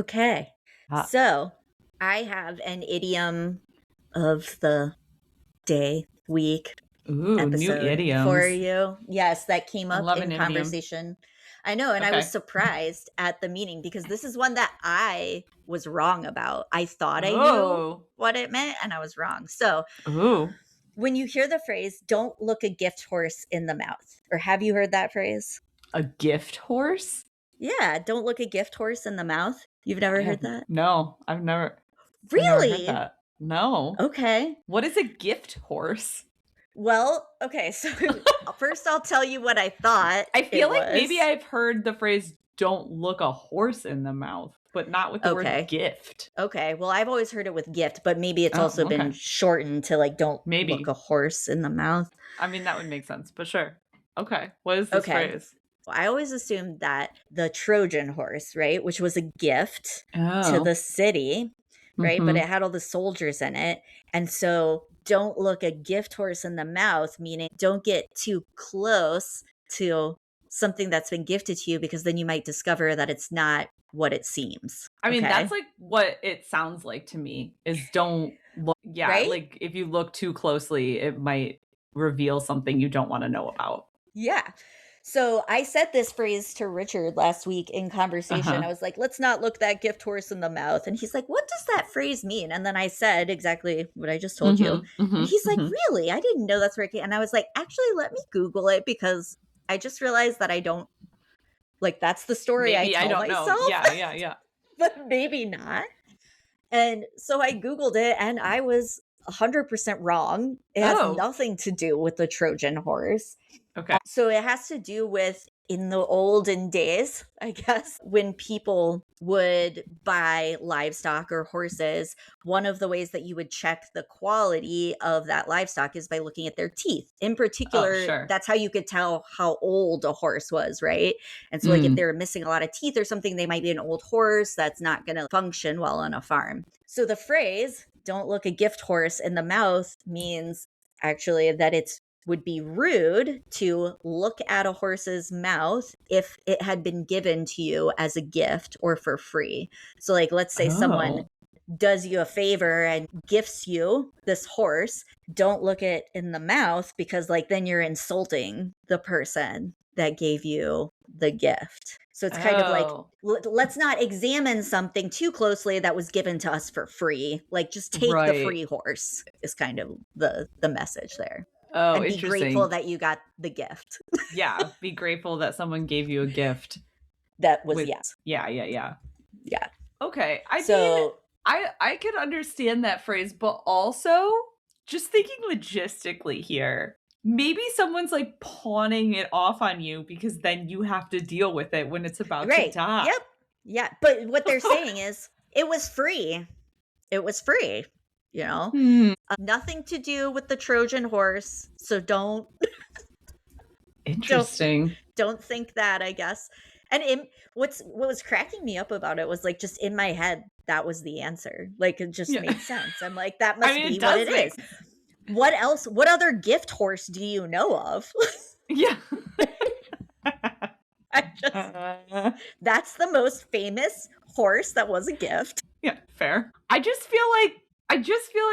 Okay. Ah, So I have an idiom of the day, week, ooh, new episode for idioms. you. Yes, that came I up love in an idiom. conversation. I know. And I was Okay. surprised at the meaning because this is one that I was wrong about. I thought I knew Oh, what it meant and I was wrong. So ooh, when you hear the phrase, don't look a gift horse in the mouth, or have you heard that phrase? a gift horse? Yeah, don't look a gift horse in the mouth. You've I never heard have that? no. I've never heard Really? that. No. Okay. What is a gift horse? Well, okay, so first I'll tell you what I thought I feel it like maybe was. I've heard the phrase "don't look a horse in the mouth," but not with the word Okay. gift. Okay. Well, I've always heard it with gift, but maybe it's Oh, also been okay. shortened to like don't look a Maybe. horse in the mouth. I mean, that would make sense, but sure. Okay. What is this Okay. phrase? I always assumed that the Trojan horse, right, which was a gift to Oh. the city, right, but Mm-hmm. it had all the soldiers in it. And so don't look a gift horse in the mouth, meaning don't get too close to something that's been gifted to you because then you might discover that it's not what it seems. I mean, that's Okay. like what it sounds like to me is don't look. Yeah, Right? like if you look too closely, it might reveal something you don't want to know about. Yeah. So I said this phrase to Richard last week in conversation. Uh-huh. I was like, let's not look that gift horse in the mouth. And he's like, what does that phrase mean? And then I said exactly what I just told you. Mm-hmm. And he's Mm-hmm. like, Mm-hmm. really? I didn't know that's where it came. And I was like, actually, let me Google it because I just realized that I don't like that's the story I Maybe I tell don't know. myself, Yeah, yeah, yeah. but maybe not. And so I Googled it and I was 100% wrong. It has Oh, nothing to do with the Trojan horse. okay. So it has to do with in the olden days, I guess, when people would buy livestock or horses, one of the ways that you would check the quality of that livestock is by looking at their teeth. In Oh, particular, sure. that's how you could tell how old a horse was, right? And so, like, if Mm. they were missing a lot of teeth or something, they might be an old horse that's not going to function well on a farm. So the phrase, don't look a gift horse in the mouth, means actually that it's would be rude to look at a horse's mouth if it had been given to you as a gift or for free. So, like, let's say someone Oh. does you a favor and gifts you this horse, don't look it in the mouth because, like, then you're insulting the person that gave you the gift. So it's kind of like, Oh. let's not examine something too closely that was given to us for free. Like, just take the Right. free horse is kind of the message there, Oh, and be grateful interesting. that you got the gift. Yeah, be grateful that someone gave you a gift That was with yes. yeah, yeah, yeah. Yeah. Okay. I mean, So, I could understand that phrase, but also just thinking logistically here, maybe someone's like pawning it off on you because then you have to deal with it when it's about to right. die. Yep. Yeah. But what they're saying is it was free. It was free, you know, Hmm. nothing to do with the Trojan horse. So don't, Interesting. don't think that, I guess. And what was cracking me up about it was like just in my head, that was the answer. Like it just Yeah. made sense. I'm like, that I must mean, be it what does it make is. What else? What other gift horse do you know of? yeah. I just That's the most famous horse that was a gift. Yeah, fair. I just feel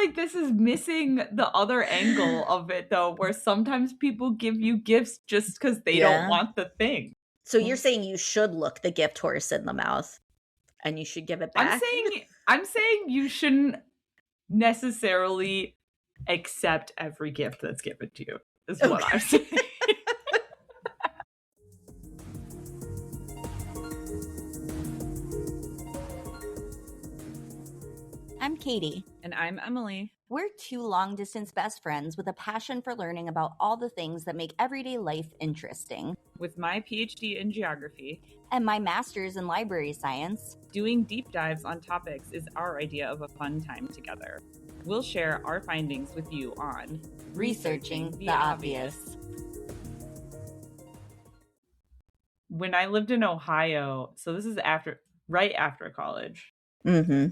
like this is missing the other angle of it though, where sometimes people give you gifts just because they don't Yeah. want the thing. So you're saying you should look the gift horse in the mouth and you should give it I'm back? saying you shouldn't necessarily accept every gift that's given to you, is what Okay. I'm saying. I'm Katie. And I'm Emily. We're two long distance best friends with a passion for learning about all the things that make everyday life interesting. With my PhD in geography, And my master's in library science. doing deep dives on topics is our idea of a fun time together. We'll share our findings with you on Researching the obvious. When I lived in Ohio, so this is right after college, Mm-hmm.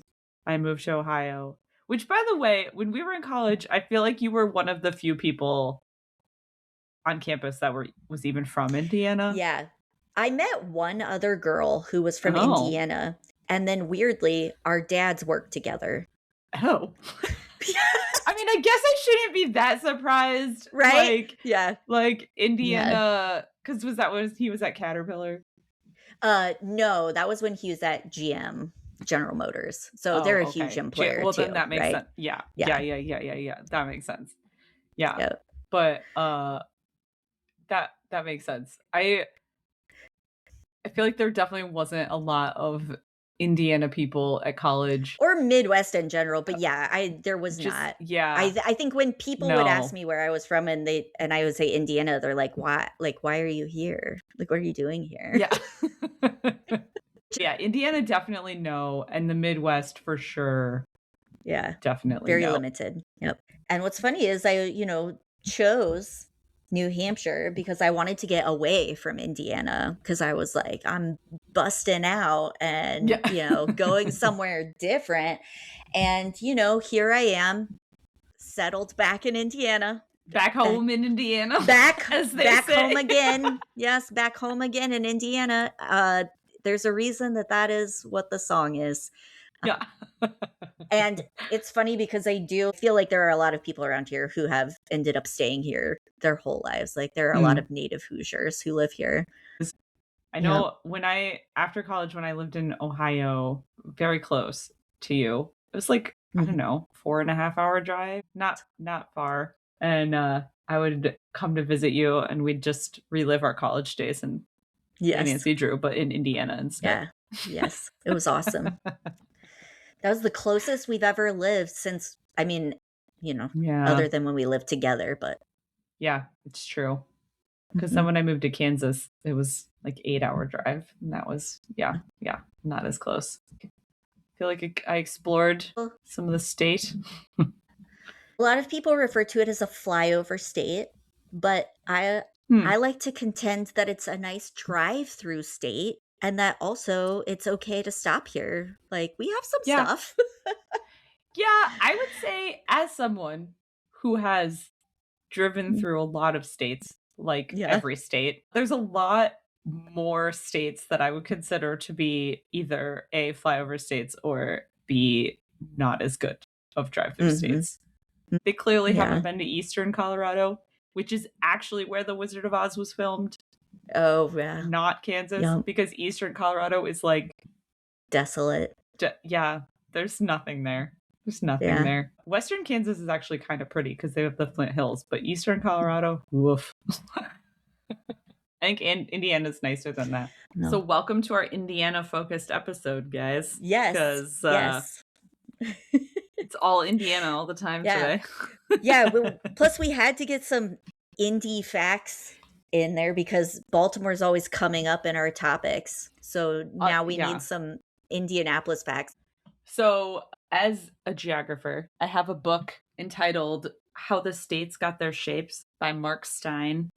I moved to Ohio. Which, by the way, when we were in college, I feel like you were one of the few people on campus that was even from Indiana. Yeah. I met one other girl who was from Oh, Indiana. And then weirdly, our dads work together. Oh. I mean, I guess I shouldn't be that surprised. Right? Yeah. Like Indiana, because he was at Caterpillar? No, that was when he was at GM, General Motors. So they're a Oh, huge okay. employer Well, then too, that makes right? sense. Yeah. Yeah. Yeah. That makes sense. Yeah. Yeah. But that makes sense. I feel like there definitely wasn't a lot of Indiana people at college. Or Midwest in general, but yeah, there was Just not. yeah. I think when people would ask No. me where I was from and I would say Indiana, they're like, "Why? Like, why are you here? Like, what are you doing here?" Yeah. Yeah, Indiana definitely no, and the Midwest for sure. Yeah. Definitely Very no. limited. Yep. And what's funny is I, chose New Hampshire because I wanted to get away from Indiana because I was like, I'm busting out and, Yeah. going somewhere different. And, here I am settled back in Indiana. Back home in Indiana. Back as they back say. home again. Yes, back home again in Indiana. There's a reason that is what the song is. Yeah. And it's funny because I do feel like there are a lot of people around here who have ended up staying here their whole lives. Like there are a lot of native Hoosiers who live here. I know after college, when I lived in Ohio, very close to you, it was like, I don't know, 4.5-hour drive, not far. And I would come to visit you and we'd just relive our college days in Nancy Drew, but in Indiana instead. Yeah. Yes. It was awesome. That was the closest we've ever lived since, other than when we lived together, but. Yeah, it's true. Because then when I moved to Kansas, it was like 8-hour drive. And that was, not as close. I feel like I explored some of the state. A lot of people refer to it as a flyover state, but I like to contend that it's a nice drive-through state and that also it's okay to stop here. Like we have some stuff. Yeah, I would say as someone who has driven through a lot of states, like every state, there's a lot more states that I would consider to be either A, flyover states, or B, not as good of drive-through states. They clearly haven't been to Eastern Colorado, which is actually where The Wizard of Oz was filmed. Oh, yeah. Not Kansas, because Eastern Colorado is like desolate. There's nothing there. There's nothing there. Western Kansas is actually kind of pretty because they have the Flint Hills, but Eastern Colorado, woof. I think Indiana's nicer than that. No. So welcome to our Indiana-focused episode, guys. Yes. Because it's all Indiana all the time today. Plus we had to get some Indy facts in there because Baltimore's always coming up in our topics. So now we need some Indianapolis facts. So as a geographer, I have a book entitled How the States Got Their Shapes by Mark Stein.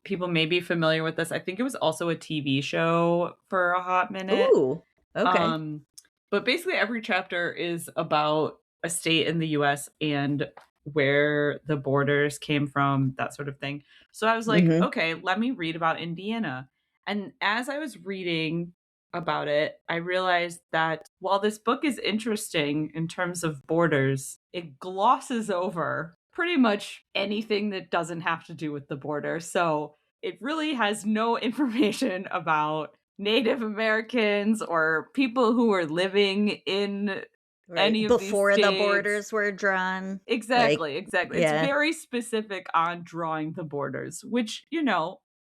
People may be familiar with this. I think it was also a TV show for a hot minute. Ooh, okay. But basically every chapter is about a state in the US and where the borders came from, that sort of thing. So I was like, okay, let me read about Indiana. And as I was reading about it, I realized that while this book is interesting in terms of borders, it glosses over pretty much anything that doesn't have to do with the border. So it really has no information about Native Americans or people who were living in any of before these the borders were drawn. Exactly. It's very specific on drawing the borders, which,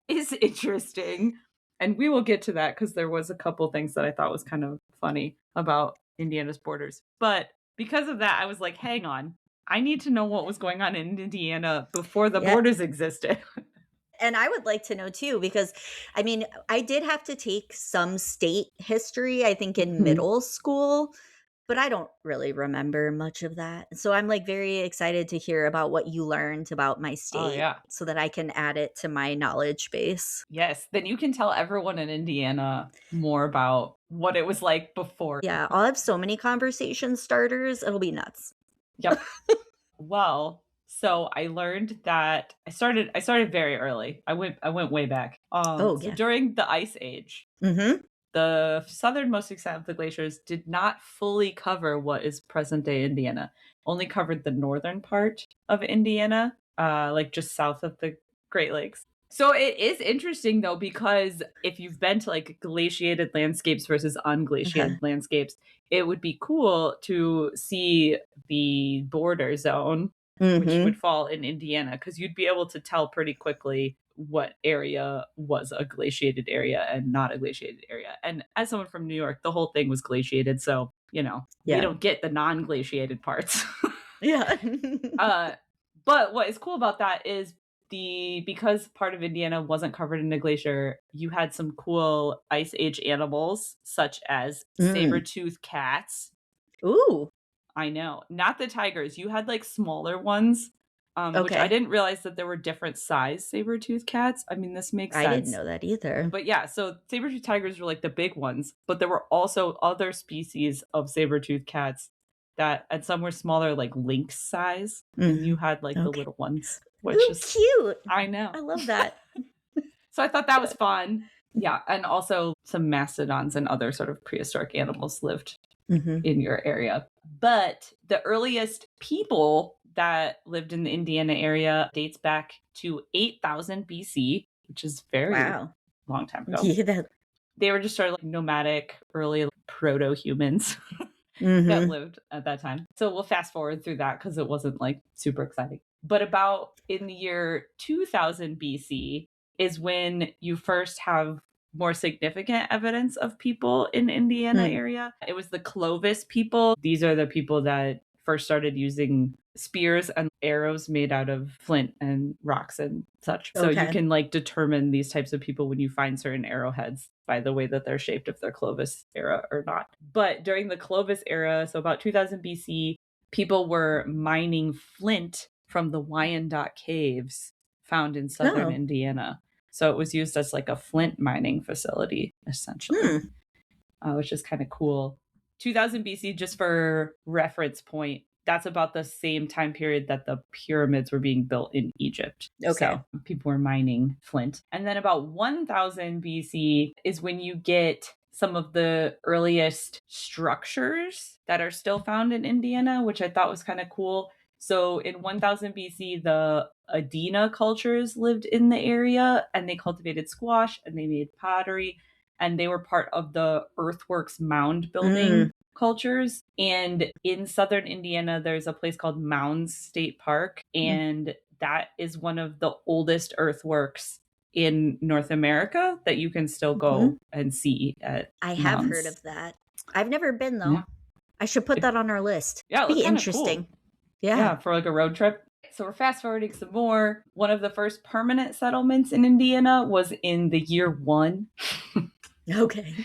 is interesting. And we will get to that because there was a couple things that I thought was kind of funny about Indiana's borders. But because of that, I was like, hang on. I need to know what was going on in Indiana before the borders existed. And I would like to know too, because I did have to take some state history, I think in middle school, but I don't really remember much of that. So I'm like very excited to hear about what you learned about my state so that I can add it to my knowledge base. Yes. Then you can tell everyone in Indiana more about what it was like before. Yeah. I'll have so many conversation starters. It'll be nuts. Yep. Well, so I learned that I started very early. I went way back. So during the Ice Age, The southernmost extent of the glaciers did not fully cover what is present day Indiana, only covered the northern part of Indiana, like just south of the Great Lakes. So it is interesting though, because if you've been to like glaciated landscapes versus unglaciated landscapes, it would be cool to see the border zone, which would fall in Indiana, because you'd be able to tell pretty quickly what area was a glaciated area and not a glaciated area. And as someone from New York, the whole thing was glaciated. So, we don't get the non-glaciated parts. Yeah. But what is cool about that is because part of Indiana wasn't covered in a glacier, you had some cool ice age animals such as saber-toothed cats. Ooh. I know. Not the tigers. You had like smaller ones. Which I didn't realize that there were different size saber-toothed cats. I mean, this makes sense. I didn't know that either. But yeah, so saber-toothed tigers were like the big ones, but there were also other species of saber-toothed cats and some were smaller, like lynx size, and you had like the little ones, which is cute. I know. I love that. So I thought that was fun. Yeah, and also some mastodons and other sort of prehistoric animals lived in your area. But the earliest people that lived in the Indiana area dates back to 8,000 BC, which is very long time ago. Yeah, they were just sort of like nomadic, early proto-humans that lived at that time. So we'll fast forward through that because it wasn't like super exciting. But about in the year 2000 BC is when you first have more significant evidence of people in Indiana area. It was the Clovis people. These are the people that first started using spears and arrows made out of flint and rocks and such. So you can like determine these types of people when you find certain arrowheads by the way that they're shaped, if they're Clovis era or not. But during the Clovis era, so about 2000 BC, people were mining flint from the Wyandotte caves found in southern Indiana. So it was used as like a flint mining facility, essentially, which is kind of cool. 2000 BC, just for reference point, that's about the same time period that the pyramids were being built in Egypt. So people were mining flint. And then about 1000 BC is when you get some of the earliest structures that are still found in Indiana, which I thought was kind of cool. So in 1000 BC, the Adena cultures lived in the area, and they cultivated squash and they made pottery, and they were part of the earthworks mound building cultures. And in southern Indiana, there's a place called Mounds State Park, and that is one of the oldest earthworks in North America that you can still go and see at I have Mounds. heard of that. I've never been though. I should put that on our list. Yeah, it be looks kinda interesting. cool. Yeah. Yeah, for like a road trip. So we're fast forwarding some more. One of the first permanent settlements in Indiana was in the year 1. Okay.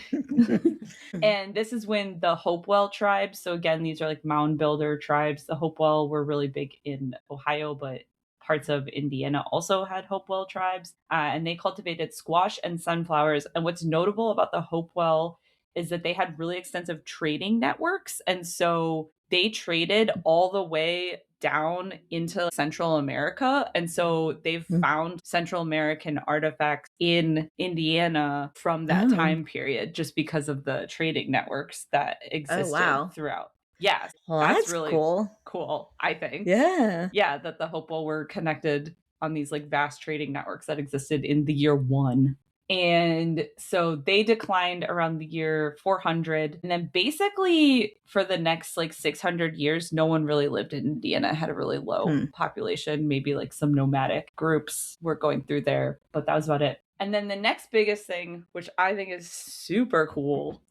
And this is when the Hopewell tribes, so again, these are like mound builder tribes. The Hopewell were really big in Ohio, but parts of Indiana also had Hopewell tribes. And they cultivated squash and sunflowers. And what's notable about the Hopewell is that they had really extensive trading networks. And so they traded all the way down into Central America. And so they've found Central American artifacts in Indiana from that time period, just because of the trading networks that existed throughout. Yeah, Well, that's that's really cool, I think. Yeah. Yeah, that the Hopewell were connected on these like vast trading networks that existed in the year 1. And so they declined around the year 400. And then basically for the next like 600 years, no one really lived in Indiana. It had a really low population. Maybe like some nomadic groups were going through there, but that was about it. And then the next biggest thing, which I think is super cool,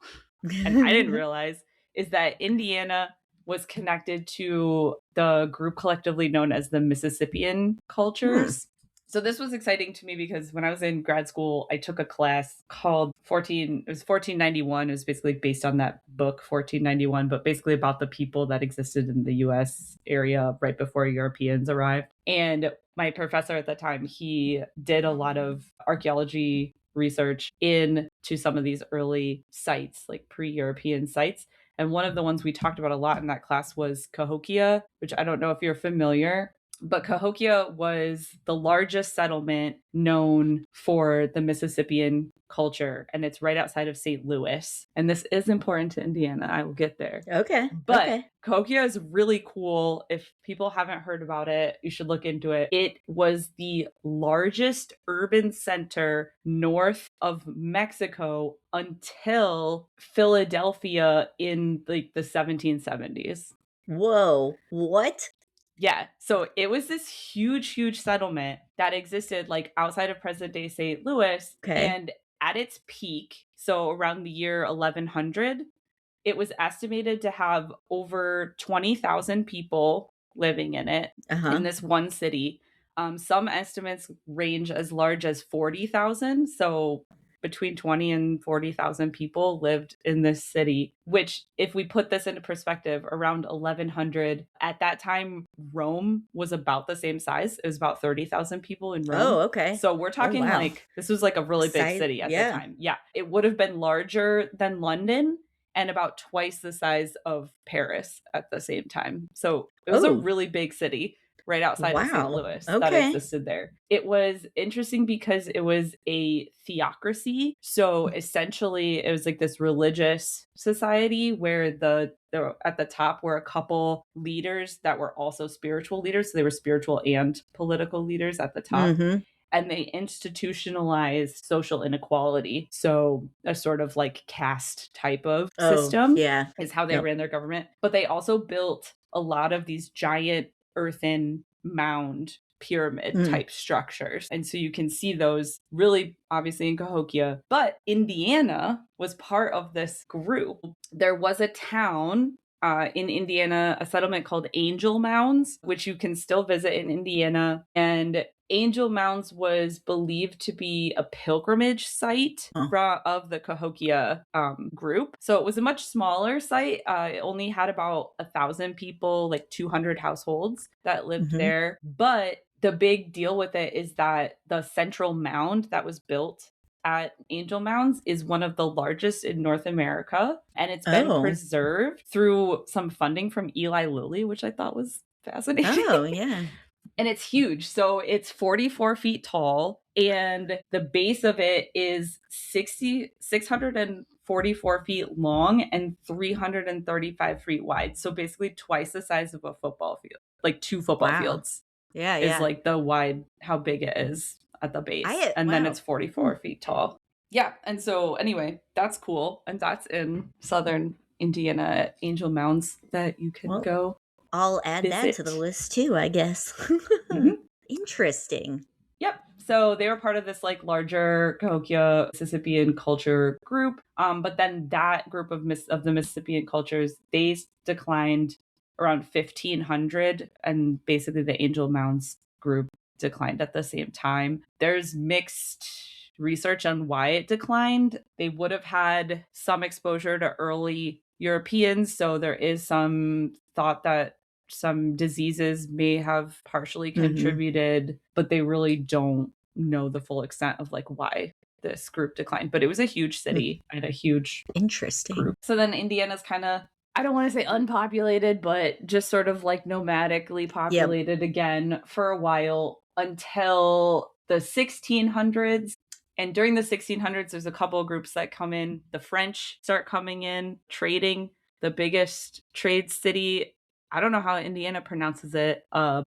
and I didn't realize, is that Indiana was connected to the group collectively known as the Mississippian cultures. So this was exciting to me because when I was in grad school, I took a class called 1491. It was basically based on that book, 1491, but basically about the people that existed in the US area right before Europeans arrived. And my professor at the time, he did a lot of archaeology research into some of these early sites, like pre-European sites. And one of the ones we talked about a lot in that class was Cahokia, which I don't know if you're familiar, But Cahokia was the largest settlement known for the Mississippian culture, and it's right outside of St. Louis. And this is important to Indiana. I will get there. Okay. But Okay. Cahokia is really cool. If people haven't heard about it, you should look into it. It was the largest urban center north of Mexico until Philadelphia in like the 1770s. Whoa. What? Yeah. So it was this huge settlement that existed like outside of present day St. Louis. Okay. And at its peak, so around the year 1100, it was estimated to have over 20,000 people living in it in this one city. Some estimates range as large as 40,000. So between 20 and 40,000 people lived in this city, which, if we put this into perspective, around 1100, at that time, Rome was about the same size. It was about 30,000 people in Rome. Oh, okay. So we're talking like, this was like a really big city at the time. Yeah. It would have been larger than London and about twice the size of Paris at the same time. So it was a really big city right outside of St. Louis that existed there. It was interesting because it was a theocracy. So essentially it was like this religious society where the at the top were a couple leaders that were also spiritual leaders. So they were spiritual and political leaders at the top. And they institutionalized social inequality. So a sort of like caste type of system is how they ran their government. But they also built a lot of these giant earthen mound pyramid type structures. And so you can see those really obviously in Cahokia. But Indiana was part of this group. There was a town in Indiana, a settlement called Angel Mounds, which you can still visit in Indiana. And Angel Mounds was believed to be a pilgrimage site of the Cahokia group. So it was a much smaller site. It only had about 1,000 people, like 200 households that lived there. But the big deal with it is that the central mound that was built at Angel Mounds is one of the largest in North America. And it's been preserved through some funding from Eli Lilly, which I thought was fascinating. Oh, yeah. And it's huge. So it's 44 feet tall, and the base of it is 644 feet long and 335 feet wide. So basically twice the size of a football field, like 2 football fields. Yeah. Is like the wide, how big it is at the base. Then it's 44 feet tall. Yeah. And so anyway, that's cool. And that's in southern Indiana at Angel Mounds that you can go. I'll add that to the list too, I guess. Interesting. Yep. So they were part of this like larger Cahokia Mississippian culture group. But then that group of the Mississippian cultures, they declined around 1500, and basically the Angel Mounds group declined at the same time. There's mixed research on why it declined. They would have had some exposure to early Europeans, so there is some thought that some diseases may have partially contributed, but they really don't know the full extent of like why this group declined. But it was a huge city and a huge group. So then Indiana's kind of, I don't want to say unpopulated, but just sort of like nomadically populated again for a while until the 1600s. And during the 1600s, there's a couple of groups that come in. The French start coming in, trading. The biggest trade city, I don't know how Indiana pronounces it.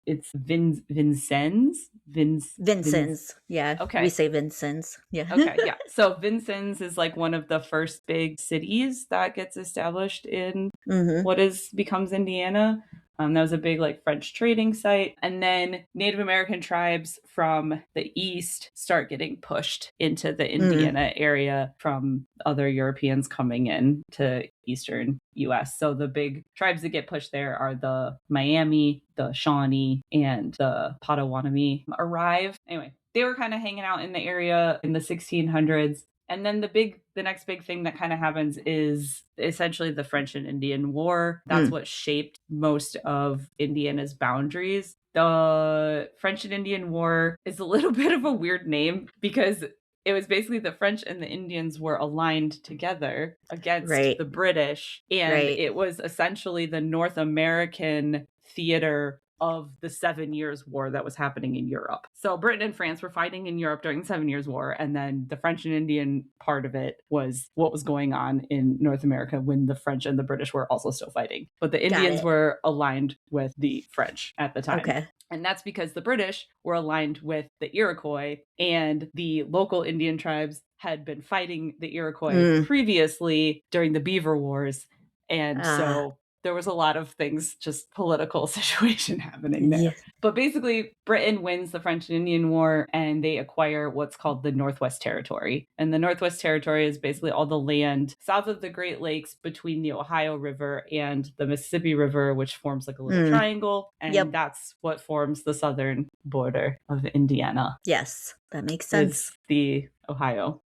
It's Vincennes. Vincennes. Yeah. Okay. We say Vincennes. Yeah. Okay. Yeah. So Vincennes is like one of the first big cities that gets established in what becomes Indiana. That was a big like French trading site. And then Native American tribes from the east start getting pushed into the Indiana area from other Europeans coming in to eastern US. So the big tribes that get pushed there are the Miami, the Shawnee, and the Potawatomi arrive. Anyway, they were kind of hanging out in the area in the 1600s. And then the next big thing that kind of happens is essentially the French and Indian War. That's what shaped most of Indiana's boundaries. The French and Indian War is a little bit of a weird name because it was basically the French and the Indians were aligned together against the British. And it was essentially the North American theater of the 7 Years' War that was happening in Europe. So Britain and France were fighting in Europe during the 7 Years' War, and then the French and Indian part of it was what was going on in North America when the French and the British were also still fighting. But the Indians were aligned with the French at the time. Okay. And that's because the British were aligned with the Iroquois, and the local Indian tribes had been fighting the Iroquois previously during the Beaver Wars. And so there was a lot of things, just political situation happening there. Yeah. But basically, Britain wins the French and Indian War, and they acquire what's called the Northwest Territory. And the Northwest Territory is basically all the land south of the Great Lakes between the Ohio River and the Mississippi River, which forms like a little triangle. And that's what forms the southern border of Indiana. Yes, that makes sense. It's the Ohio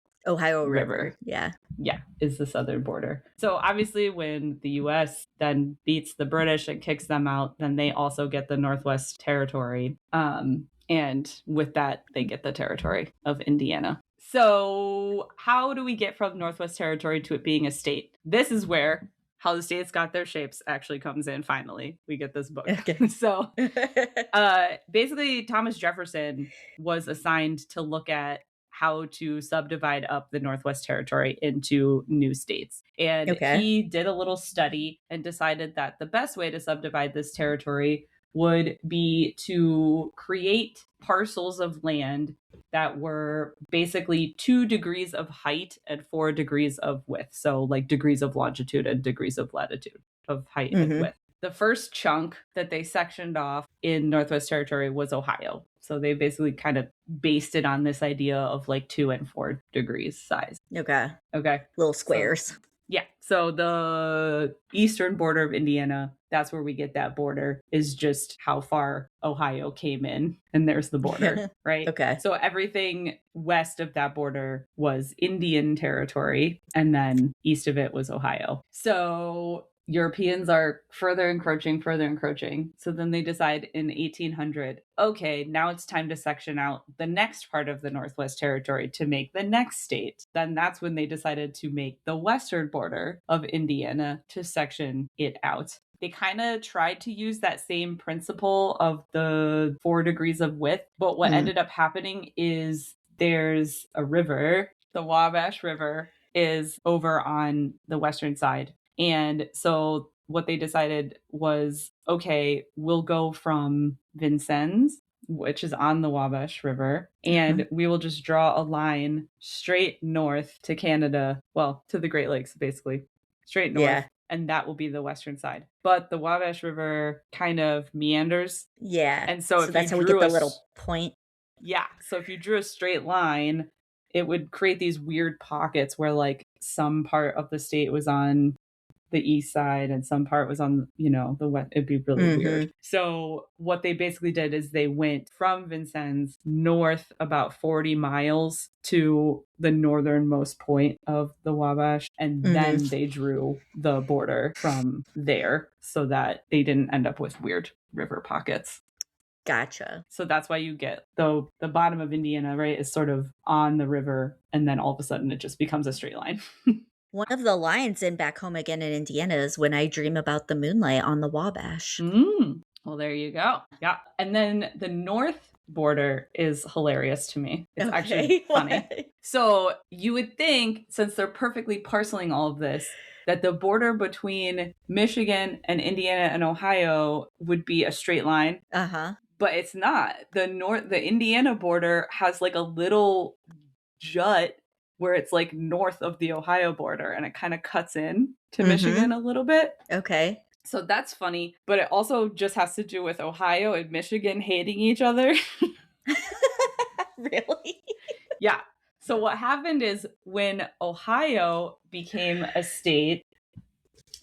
River. Yeah, is the southern border. So obviously when the US then beats the British and kicks them out, then they also get the Northwest Territory. And with that, they get the territory of Indiana. So how do we get from Northwest Territory to it being a state? This is where How the States Got Their Shapes actually comes in. Finally, we get this book. Okay. So basically, Thomas Jefferson was assigned to look at how to subdivide up the Northwest Territory into new states. And he did a little study and decided that the best way to subdivide this territory would be to create parcels of land that were basically 2 degrees of height and 4 degrees of width. So like degrees of longitude and degrees of latitude of height and width. The first chunk that they sectioned off in Northwest Territory was Ohio. So they basically kind of based it on this idea of like 2 and 4 degrees size. Okay. Little squares. So the eastern border of Indiana, that's where we get that border, is just how far Ohio came in. And there's the border, right? Okay. So everything west of that border was Indian territory. And then east of it was Ohio. So Europeans are further encroaching. So then they decide in 1800, okay, now it's time to section out the next part of the Northwest Territory to make the next state. Then that's when they decided to make the western border of Indiana to section it out. They kind of tried to use that same principle of the 4 degrees of width, but what ended up happening is there's a river, the Wabash River is over on the western side. And so what they decided was, okay, we'll go from Vincennes, which is on the Wabash River, and we will just draw a line straight north to Canada, well, to the Great Lakes, basically, straight north. And that will be the western side. But the Wabash River kind of meanders. Yeah. And so if that's you how we drew get the little point. Yeah. So if you drew a straight line, it would create these weird pockets where like some part of the state was on the east side and some part was on, the west. It'd be really weird. So what they basically did is they went from Vincennes north about 40 miles to the northernmost point of the Wabash. And then they drew the border from there so that they didn't end up with weird river pockets. Gotcha. So that's why you get the bottom of Indiana, right, is sort of on the river. And then all of a sudden it just becomes a straight line. One of the lines in Back Home Again in Indiana is when I dream about the moonlight on the Wabash. Well, there you go. Yeah. And then the north border is hilarious to me. It's actually funny. So you would think, since they're perfectly parceling all of this, that the border between Michigan and Indiana and Ohio would be a straight line. But it's not. The Indiana border has like a little jut where it's like north of the Ohio border and it kind of cuts in to Michigan a little bit. Okay. So that's funny, but it also just has to do with Ohio and Michigan hating each other. Really? Yeah. So what happened is when Ohio became a state,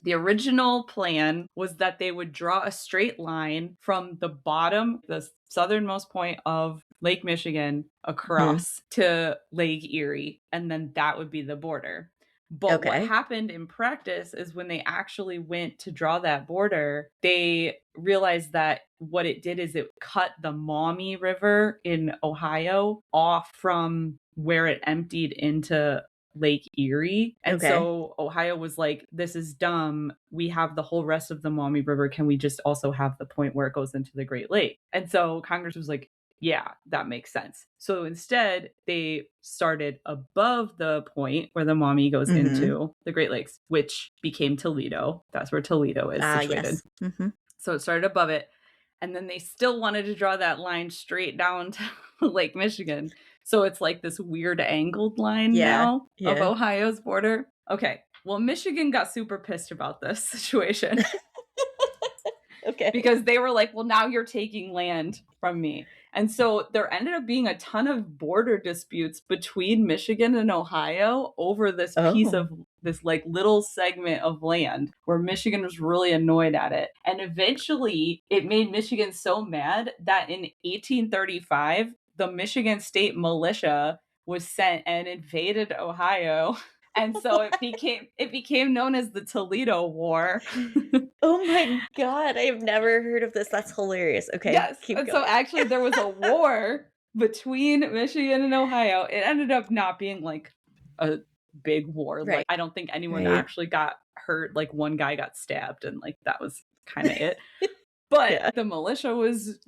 the original plan was that they would draw a straight line from the bottom, the southernmost point of Lake Michigan, across to Lake Erie, and then that would be the border. But what happened in practice is when they actually went to draw that border, they realized that what it did is it cut the Maumee River in Ohio off from where it emptied into Lake Erie. And Okay. so Ohio was like, this is dumb. We have the whole rest of the Maumee River. Can we just also have the point where it goes into the Great Lake? And so Congress was like, yeah, that makes sense. So instead, they started above the point where the Maumee goes into the Great Lakes, which became Toledo. That's where Toledo is situated. Yes. So it started above it. And then they still wanted to draw that line straight down to Lake Michigan. So it's like this weird angled line now of Ohio's border. Okay. Well, Michigan got super pissed about this situation. Okay. Because they were like, well, now you're taking land from me. And so there ended up being a ton of border disputes between Michigan and Ohio over this piece of this like little segment of land where Michigan was really annoyed at it. And eventually it made Michigan so mad that in 1835, the Michigan State Militia was sent and invaded Ohio. And so it became known as the Toledo War. Oh my God. I have never heard of this. That's hilarious. Okay. Yes. Keep And going. so actually there was a war between Michigan and Ohio. It ended up not being like a big war. Right. Like I don't think anyone actually got hurt. Like one guy got stabbed and like that was kind of it. But the militia was,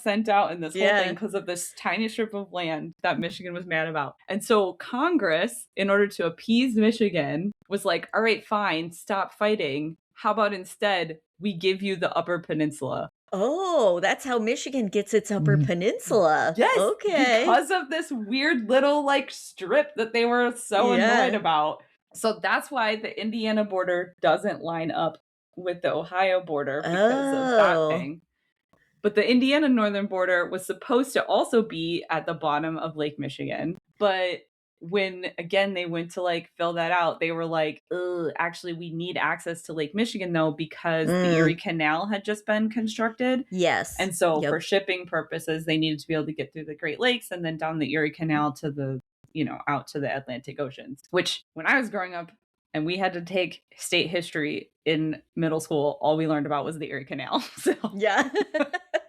sent out in this whole thing because of this tiny strip of land that Michigan was mad about. And so Congress, in order to appease Michigan, was like, all right, fine, stop fighting. How about instead we give you the Upper Peninsula? Oh, that's how Michigan gets its Upper Peninsula. Yes. Okay. Because of this weird little like strip that they were so annoyed about. So that's why the Indiana border doesn't line up with the Ohio border because of that thing. But the Indiana northern border was supposed to also be at the bottom of Lake Michigan. But when, again, they went to like fill that out, they were like, actually, we need access to Lake Michigan, though, because the Erie Canal had just been constructed. Yes. And so for shipping purposes, they needed to be able to get through the Great Lakes and then down the Erie Canal to the, out to the Atlantic Oceans, which when I was growing up, and we had to take state history in middle school, all we learned about was the Erie Canal. So yeah.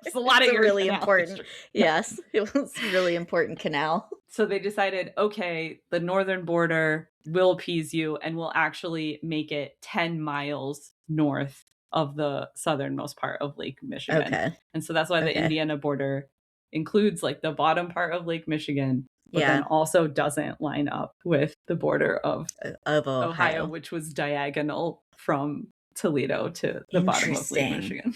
It's a lot of Erie really Canal important. history. Yes, it was a really important canal. So they decided, okay, the northern border will appease you and we'll actually make it 10 miles north of the southernmost part of Lake Michigan. Okay. And so that's why the Indiana border includes like the bottom part of Lake Michigan, but then also doesn't line up with the border of Ohio, which was diagonal from Toledo to the bottom of Lake Michigan.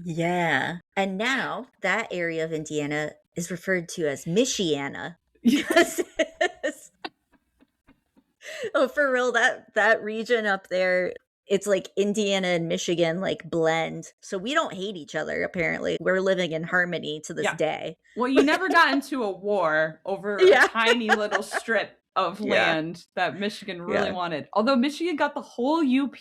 Yeah. And now that area of Indiana is referred to as Michiana. Yes. Oh, for real, that region up there, it's like Indiana and Michigan like blend. So we don't hate each other, apparently. We're living in harmony to this day. Well, you never got into a war over a tiny little strip of land that Michigan really wanted. Although Michigan got the whole UP.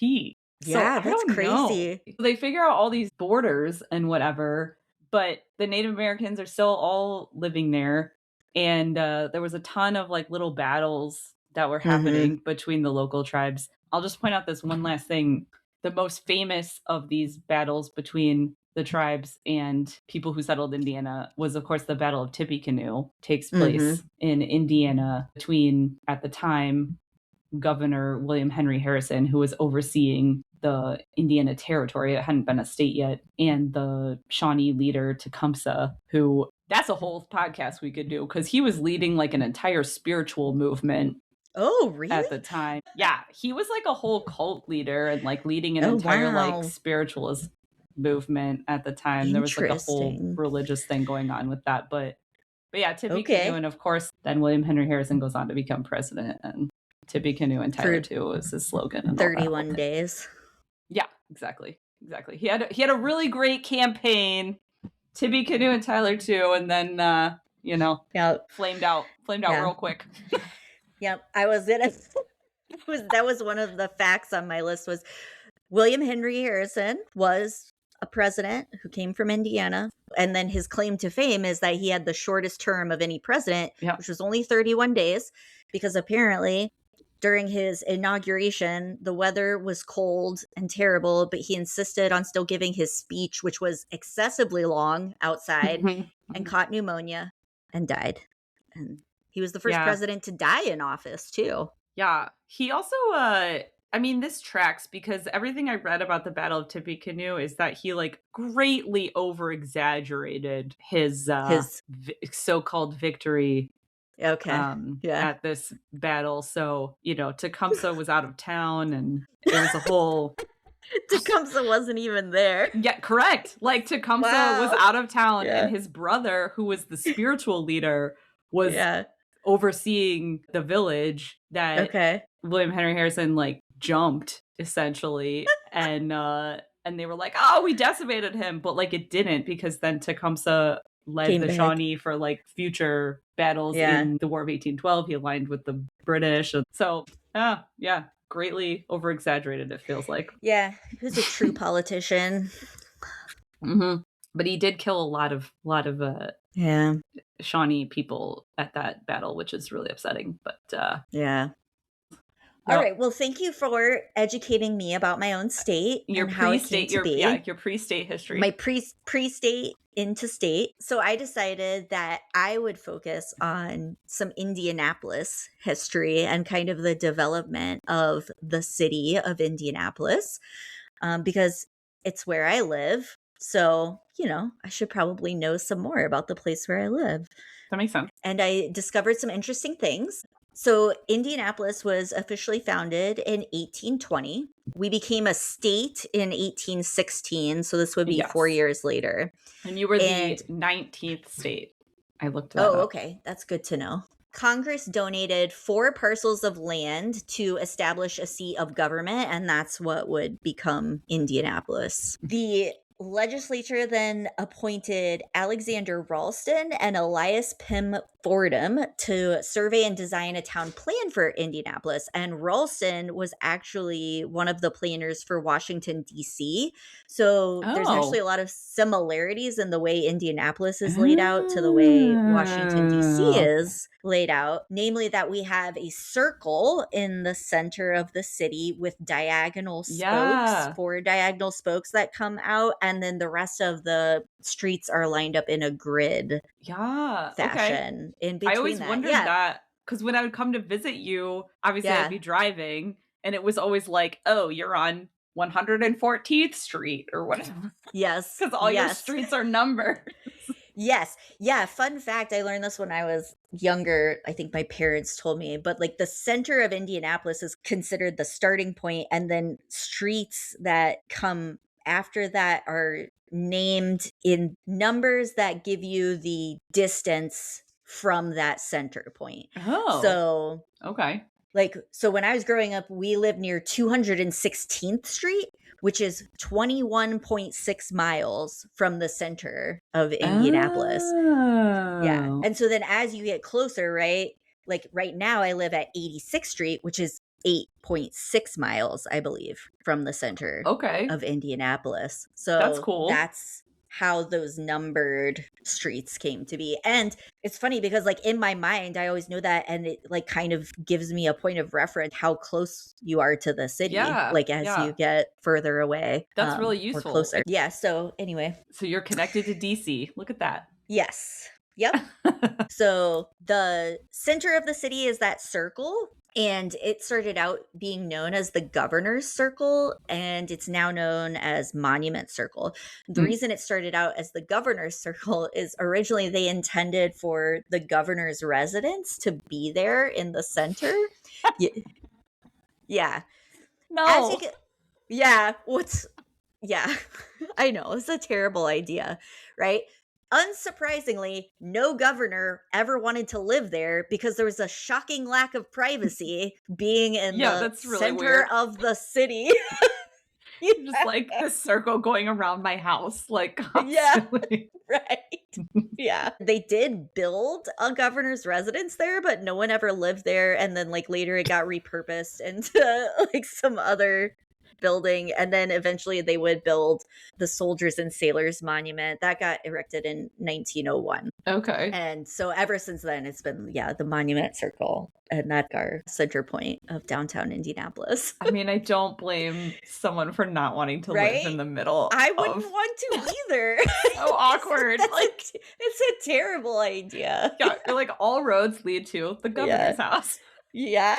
So that's crazy. So they figure out all these borders and whatever, but the Native Americans are still all living there. And there was a ton of like little battles that were happening between the local tribes. I'll just point out this one last thing. The most famous of these battles between the tribes and people who settled Indiana was, of course, the Battle of Tippecanoe. Takes place in Indiana between, at the time, Governor William Henry Harrison, who was overseeing the Indiana Territory. It hadn't been a state yet. And the Shawnee leader, Tecumseh, who, that's a whole podcast we could do, because he was leading like an entire spiritual movement. Oh, really? At the time. Yeah. He was like a whole cult leader and like leading an entire like spiritualist movement at the time. There was like a whole religious thing going on with that. But yeah, Tippecanoe. And of course, then William Henry Harrison goes on to become president, and Tippecanoe and Tyler too was his slogan. And 31 days. Yeah, exactly. He had a really great campaign, Tippecanoe and Tyler too, and then flamed out real quick. Yep, I was in it. That was one of the facts on my list. Was William Henry Harrison was a president who came from Indiana, and then his claim to fame is that he had the shortest term of any president, which was only 31 days, because apparently during his inauguration the weather was cold and terrible, but he insisted on still giving his speech, which was excessively long outside, and caught pneumonia and died. And he was the first president to die in office, too. Yeah. He also I mean, this tracks because everything I read about the Battle of Tippecanoe is that he like greatly over exaggerated his His so-called victory okay. Yeah. at this battle. So, Tecumseh was out of town and it was a whole Tecumseh wasn't even there. yeah, correct. Like Tecumseh was Wow. out of town and Yeah. his brother, who was the spiritual leader, was Yeah. overseeing the village that Okay. William Henry Harrison like jumped essentially and they were like, "Oh, we decimated him," but like it didn't because then Tecumseh led Came the back. Shawnee for like future battles Yeah. in the War of 1812. He aligned with the British. So, yeah, greatly over exaggerated it feels like. Yeah. He was a true politician. Mhm. But he did kill a lot of Yeah. Shawnee people at that battle, which is really upsetting. But Yeah. All well, right. Well, thank you for educating me about my own state your and how it came pre-state, to be. your pre-state history. My pre-state into state. So I decided that I would focus on some Indianapolis history and kind of the development of the city of Indianapolis, because it's where I live. So, I should probably know some more about the place where I live. That makes sense. And I discovered some interesting things. So, Indianapolis was officially founded in 1820. We became a state in 1816. So, this would be 4 Yes. years later. And you were And, the 19th state. I looked that oh, up. okay. That's good to know. Congress donated 4 parcels of land to establish a seat of government, and that's what would become Indianapolis. The legislature then appointed Alexander Ralston and Elias Pym Fordham to survey and design a town plan for Indianapolis. And Ralston was actually one of the planners for Washington, D.C. So there's actually Oh. a lot of similarities in the way Indianapolis is laid out to the way Washington, D.C. is laid out. Namely, that we have a circle in the center of the city with diagonal spokes, 4 diagonal spokes that come out. And then the rest of the streets are lined up in a grid fashion in between I always that. wondered that because when I would come to visit you, obviously I'd be driving and it was always like, oh, you're on 114th Street or whatever. Yes. Because all your streets are numbered. Yes. Yeah. Fun fact. I learned this when I was younger. I think my parents told me, but like the center of Indianapolis is considered the starting point, and then streets that come after that are named in numbers that give you the distance from that center point. Oh. So, okay. So when I was growing up, we lived near 216th Street, which is 21.6 miles from the center of Indianapolis. Oh. Yeah. And so then as you get closer, right? Like right now I live at 86th Street, which is 8.6 miles, I believe, from the center of Indianapolis. So that's cool. That's how those numbered streets came to be. And it's funny because like in my mind, I always know that, and it like kind of gives me a point of reference how close you are to the city, like as you get further away. That's really useful. Or closer. Yeah. So anyway. So you're connected to DC. Look at that. Yes. Yep. So the center of the city is that circle. And it started out being known as the Governor's Circle, and it's now known as Monument Circle. The reason it started out as the Governor's Circle is originally they intended for the governor's residence to be there in the center. Yeah. No. Yeah. I know. It's a terrible idea, right? Unsurprisingly, no governor ever wanted to live there because there was a shocking lack of privacy being in the center of the city. Just like the circle going around my house, like constantly. Yeah, right. Yeah. They did build a governor's residence there, but no one ever lived there. And then like later it got repurposed into like some other building, and then eventually they would build the Soldiers and Sailors Monument that got erected in 1901. Okay. And so ever since then it's been the Monument Circle, and that's our center point of downtown Indianapolis. I mean, I don't blame someone for not wanting to live in the middle. I wouldn't want to either. So awkward. It's a terrible idea. Yeah, like all roads lead to the governor's house. Yeah.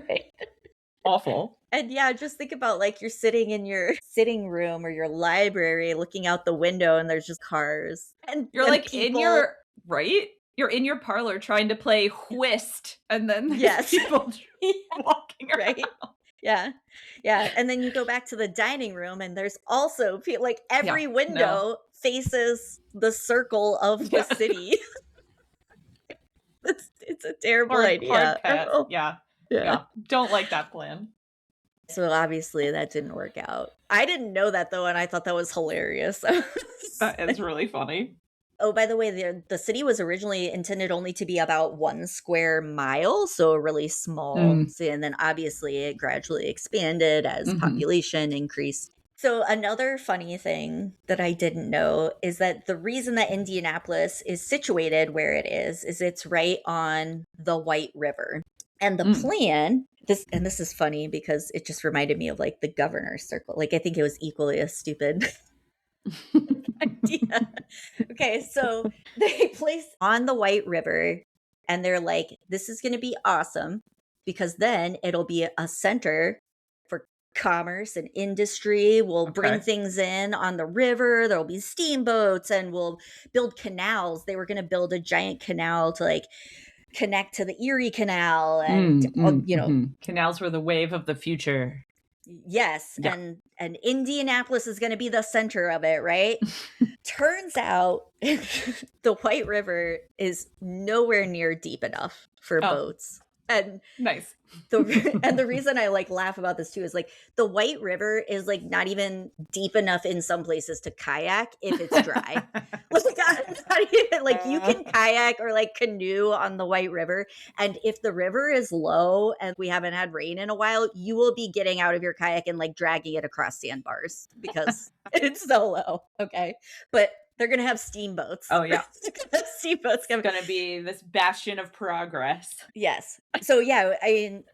Right. Awful. And yeah, just think about like you're sitting in your sitting room or your library looking out the window and there's just cars You're and like in people. your right? You're in your parlor trying to play whist, and then there's Yes. people Yeah, walking around. right. Yeah. Yeah. And then you go back to the dining room and there's also like every Yeah, no. window faces the circle of the Yeah. city. It's a terrible Hard idea. pass. Oh, Yeah. yeah. Yeah. Don't like that plan. So obviously that didn't work out. I didn't know that though, and I thought that was hilarious. That is really funny. Oh, by the way, the city was originally intended only to be about 1 square mile, so a really small city. And then obviously it gradually expanded as population increased. So another funny thing that I didn't know is that the reason that Indianapolis is situated where it is it's right on the White River. And the plan, this is funny because it just reminded me of like the governor's circle. Like I think it was equally as stupid idea. Okay, so they place on the White River and they're like, this is going to be awesome because then it'll be a center for commerce and industry. We'll bring things in on the river. There'll be steamboats and we'll build canals. They were going to build a giant canal to like connect to the Erie Canal and canals were the wave of the future. Yes, yeah. And Indianapolis is going to be the center of it, right? Turns out the White River is nowhere near deep enough for boats. And nice. The reason I like laugh about this too is like the White River is like not even deep enough in some places to kayak if it's dry. Not even, like you can kayak or like canoe on the White River, and if the river is low and we haven't had rain in a while, you will be getting out of your kayak and like dragging it across sandbars because it's so low. Okay, but they're going to have steamboats. Oh, yeah. Steamboats. It's going to be this bastion of progress. Yes. So, yeah, I mean,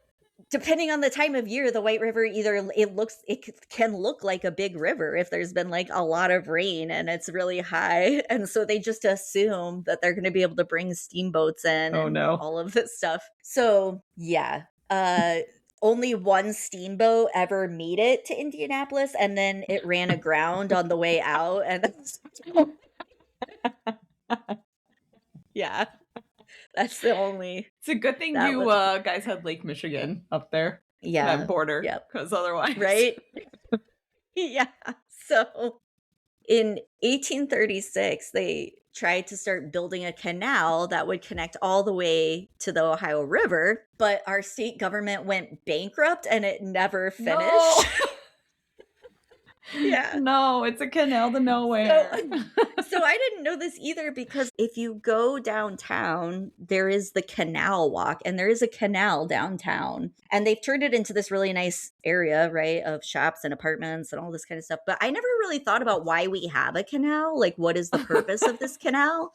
depending on the time of year, the White River it can look like a big river if there's been like a lot of rain and it's really high. And so they just assume that they're going to be able to bring steamboats in and all of this stuff. So, yeah. Only one steamboat ever made it to Indianapolis, and then it ran aground on the way out. And yeah, that's the only. It's a good thing you guys had Lake Michigan up there. Yeah, that border. Because otherwise, right? Yeah. So in 1836, they tried to start building a canal that would connect all the way to the Ohio River, but our state government went bankrupt and it never finished. No. Yeah. No, it's a canal to nowhere. So I didn't know this either because if you go downtown, there is the canal walk and there is a canal downtown. And they've turned it into this really nice area, right, of shops and apartments and all this kind of stuff. But I never really thought about why we have a canal. Like, what is the purpose of this canal?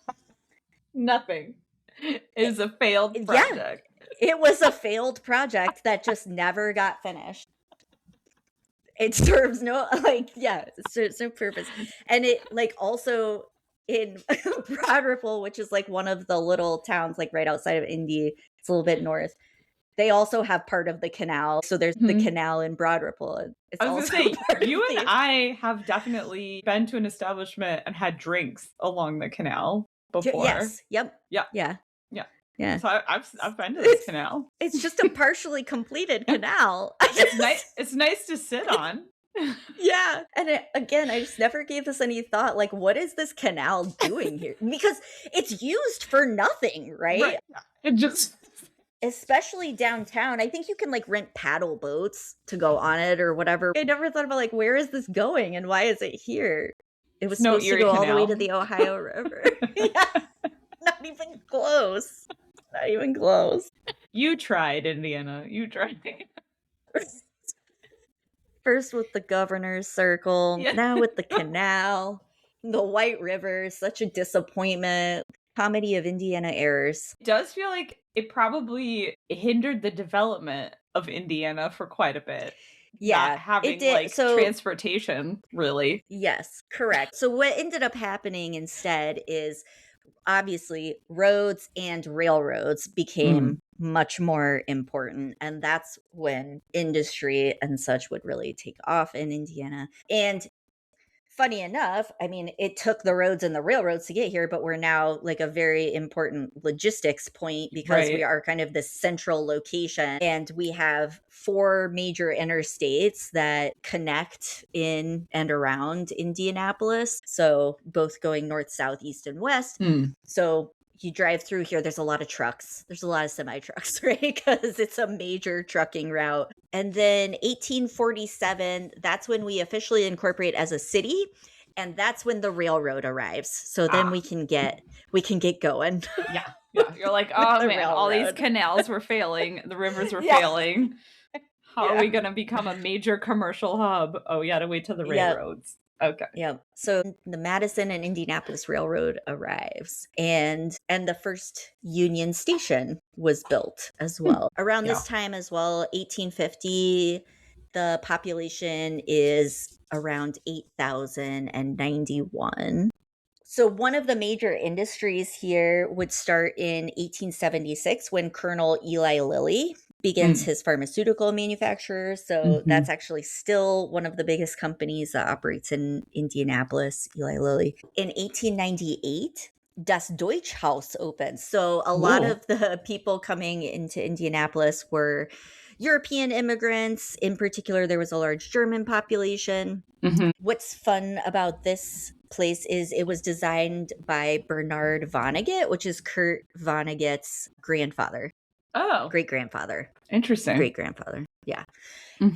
Nothing. It is a failed project. Yeah, it was a failed project that just never got finished. It serves no, it serves no purpose. And it, like, also in Broad Ripple, which is, like, one of the little towns, like, right outside of Indy, it's a little bit north, they also have part of the canal. So there's the canal in Broad Ripple. It's I was going to say, you and I have definitely been to an establishment and had drinks along the canal before. Yes. Yep. Yeah. Yeah. Yeah. So I've been to this canal. It's just a partially completed canal. It's nice to sit on. Yeah. And again, I just never gave this any thought. Like, what is this canal doing here? Because it's used for nothing, right? It just... Especially downtown. I think you can like rent paddle boats to go on it or whatever. I never thought about like, where is this going and why is it here? It was supposed to go all the way to the Ohio River. Yeah. Not even close. Not even close. You tried, Indiana. You tried. First with the governor's circle, now with the canal, the White River, such a disappointment. Comedy of Indiana errors. It does feel like it probably hindered the development of Indiana for quite a bit. Yeah, not having it did. Like transportation, really. Yes, correct. So what ended up happening instead is obviously roads and railroads became much more important. And that's when industry and such would really take off in Indiana. And funny enough, I mean, it took the roads and the railroads to get here, but we're now like a very important logistics point because we Right. are kind of this central location. And we have 4 major interstates that connect in and around Indianapolis. So both going north, south, east, and west. So you drive through here, there's a lot of trucks. There's a lot of semi trucks, right? Because it's a major trucking route. And then 1847, that's when we officially incorporate as a city. And that's when the railroad arrives. So then we can get going. Yeah. Yeah. You're like, With oh the man, all these railroad. canals were failing. The rivers were Yeah. failing. How are Yeah. we going to become a major commercial hub? Oh, you got to wait till the Yep. railroads. Okay. Yep. So the Madison and Indianapolis Railroad arrives, and the first Union Station was built as well. Around this time as well, 1850, the population is around 8,091. So one of the major industries here would start in 1876 when Colonel Eli Lilly begins his pharmaceutical manufacture. So that's actually still one of the biggest companies that operates in Indianapolis, Eli Lilly. In 1898, Das Deutschhaus opens. So a lot of the people coming into Indianapolis were European immigrants. In particular, there was a large German population. What's fun about this place is it was designed by Bernard Vonnegut, which is Kurt Vonnegut's grandfather. Oh, Great-grandfather. interesting. Great-grandfather. Yeah.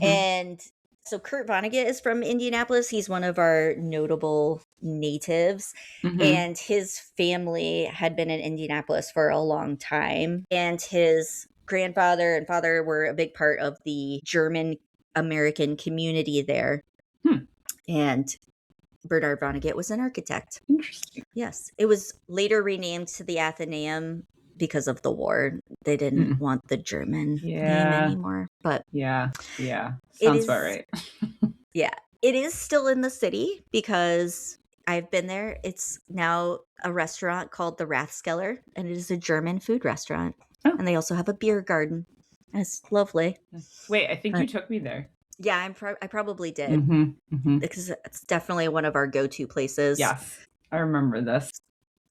And so Kurt Vonnegut is from Indianapolis. He's one of our notable natives. And his family had been in Indianapolis for a long time. And his grandfather and father were a big part of the German American community there. And Bernard Vonnegut was an architect. Interesting. Yes. It was later renamed to the Athenaeum because of the war. They didn't want the German name anymore. But yeah. Sounds about right. Yeah. It is still in the city because I've been there. It's now a restaurant called the Rathskeller, and it is a German food restaurant. Oh. And they also have a beer garden. And it's lovely. Wait, I think you took me there. Yeah, I probably did. Because it's definitely one of our go-to places. Yes, I remember this.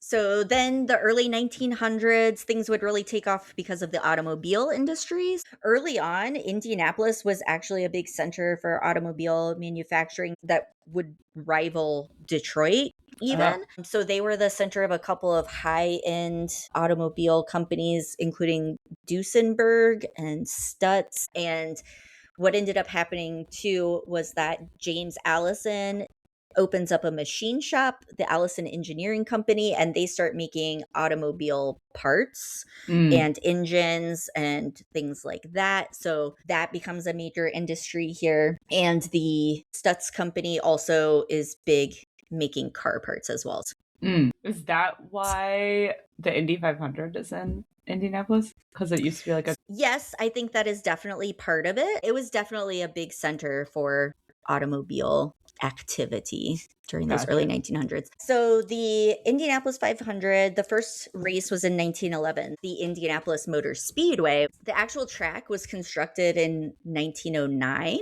So then the early 1900s, things would really take off because of the automobile industries. Early on, Indianapolis was actually a big center for automobile manufacturing that would rival Detroit even. So they were the center of a couple of high-end automobile companies, including Duesenberg and Stutz. And what ended up happening too was that James Allison opens up a machine shop, the Allison Engineering Company, and they start making automobile parts and engines and things like that. So that becomes a major industry here. And the Stutz Company also is big making car parts as well. Is that why the Indy 500 is in Indianapolis? Because it used to be like a... Yes, I think that is definitely part of it. It was definitely a big center for automobile activity during those early 1900s. So the Indianapolis 500, the first race was in 1911, the Indianapolis Motor Speedway. The actual track was constructed in 1909,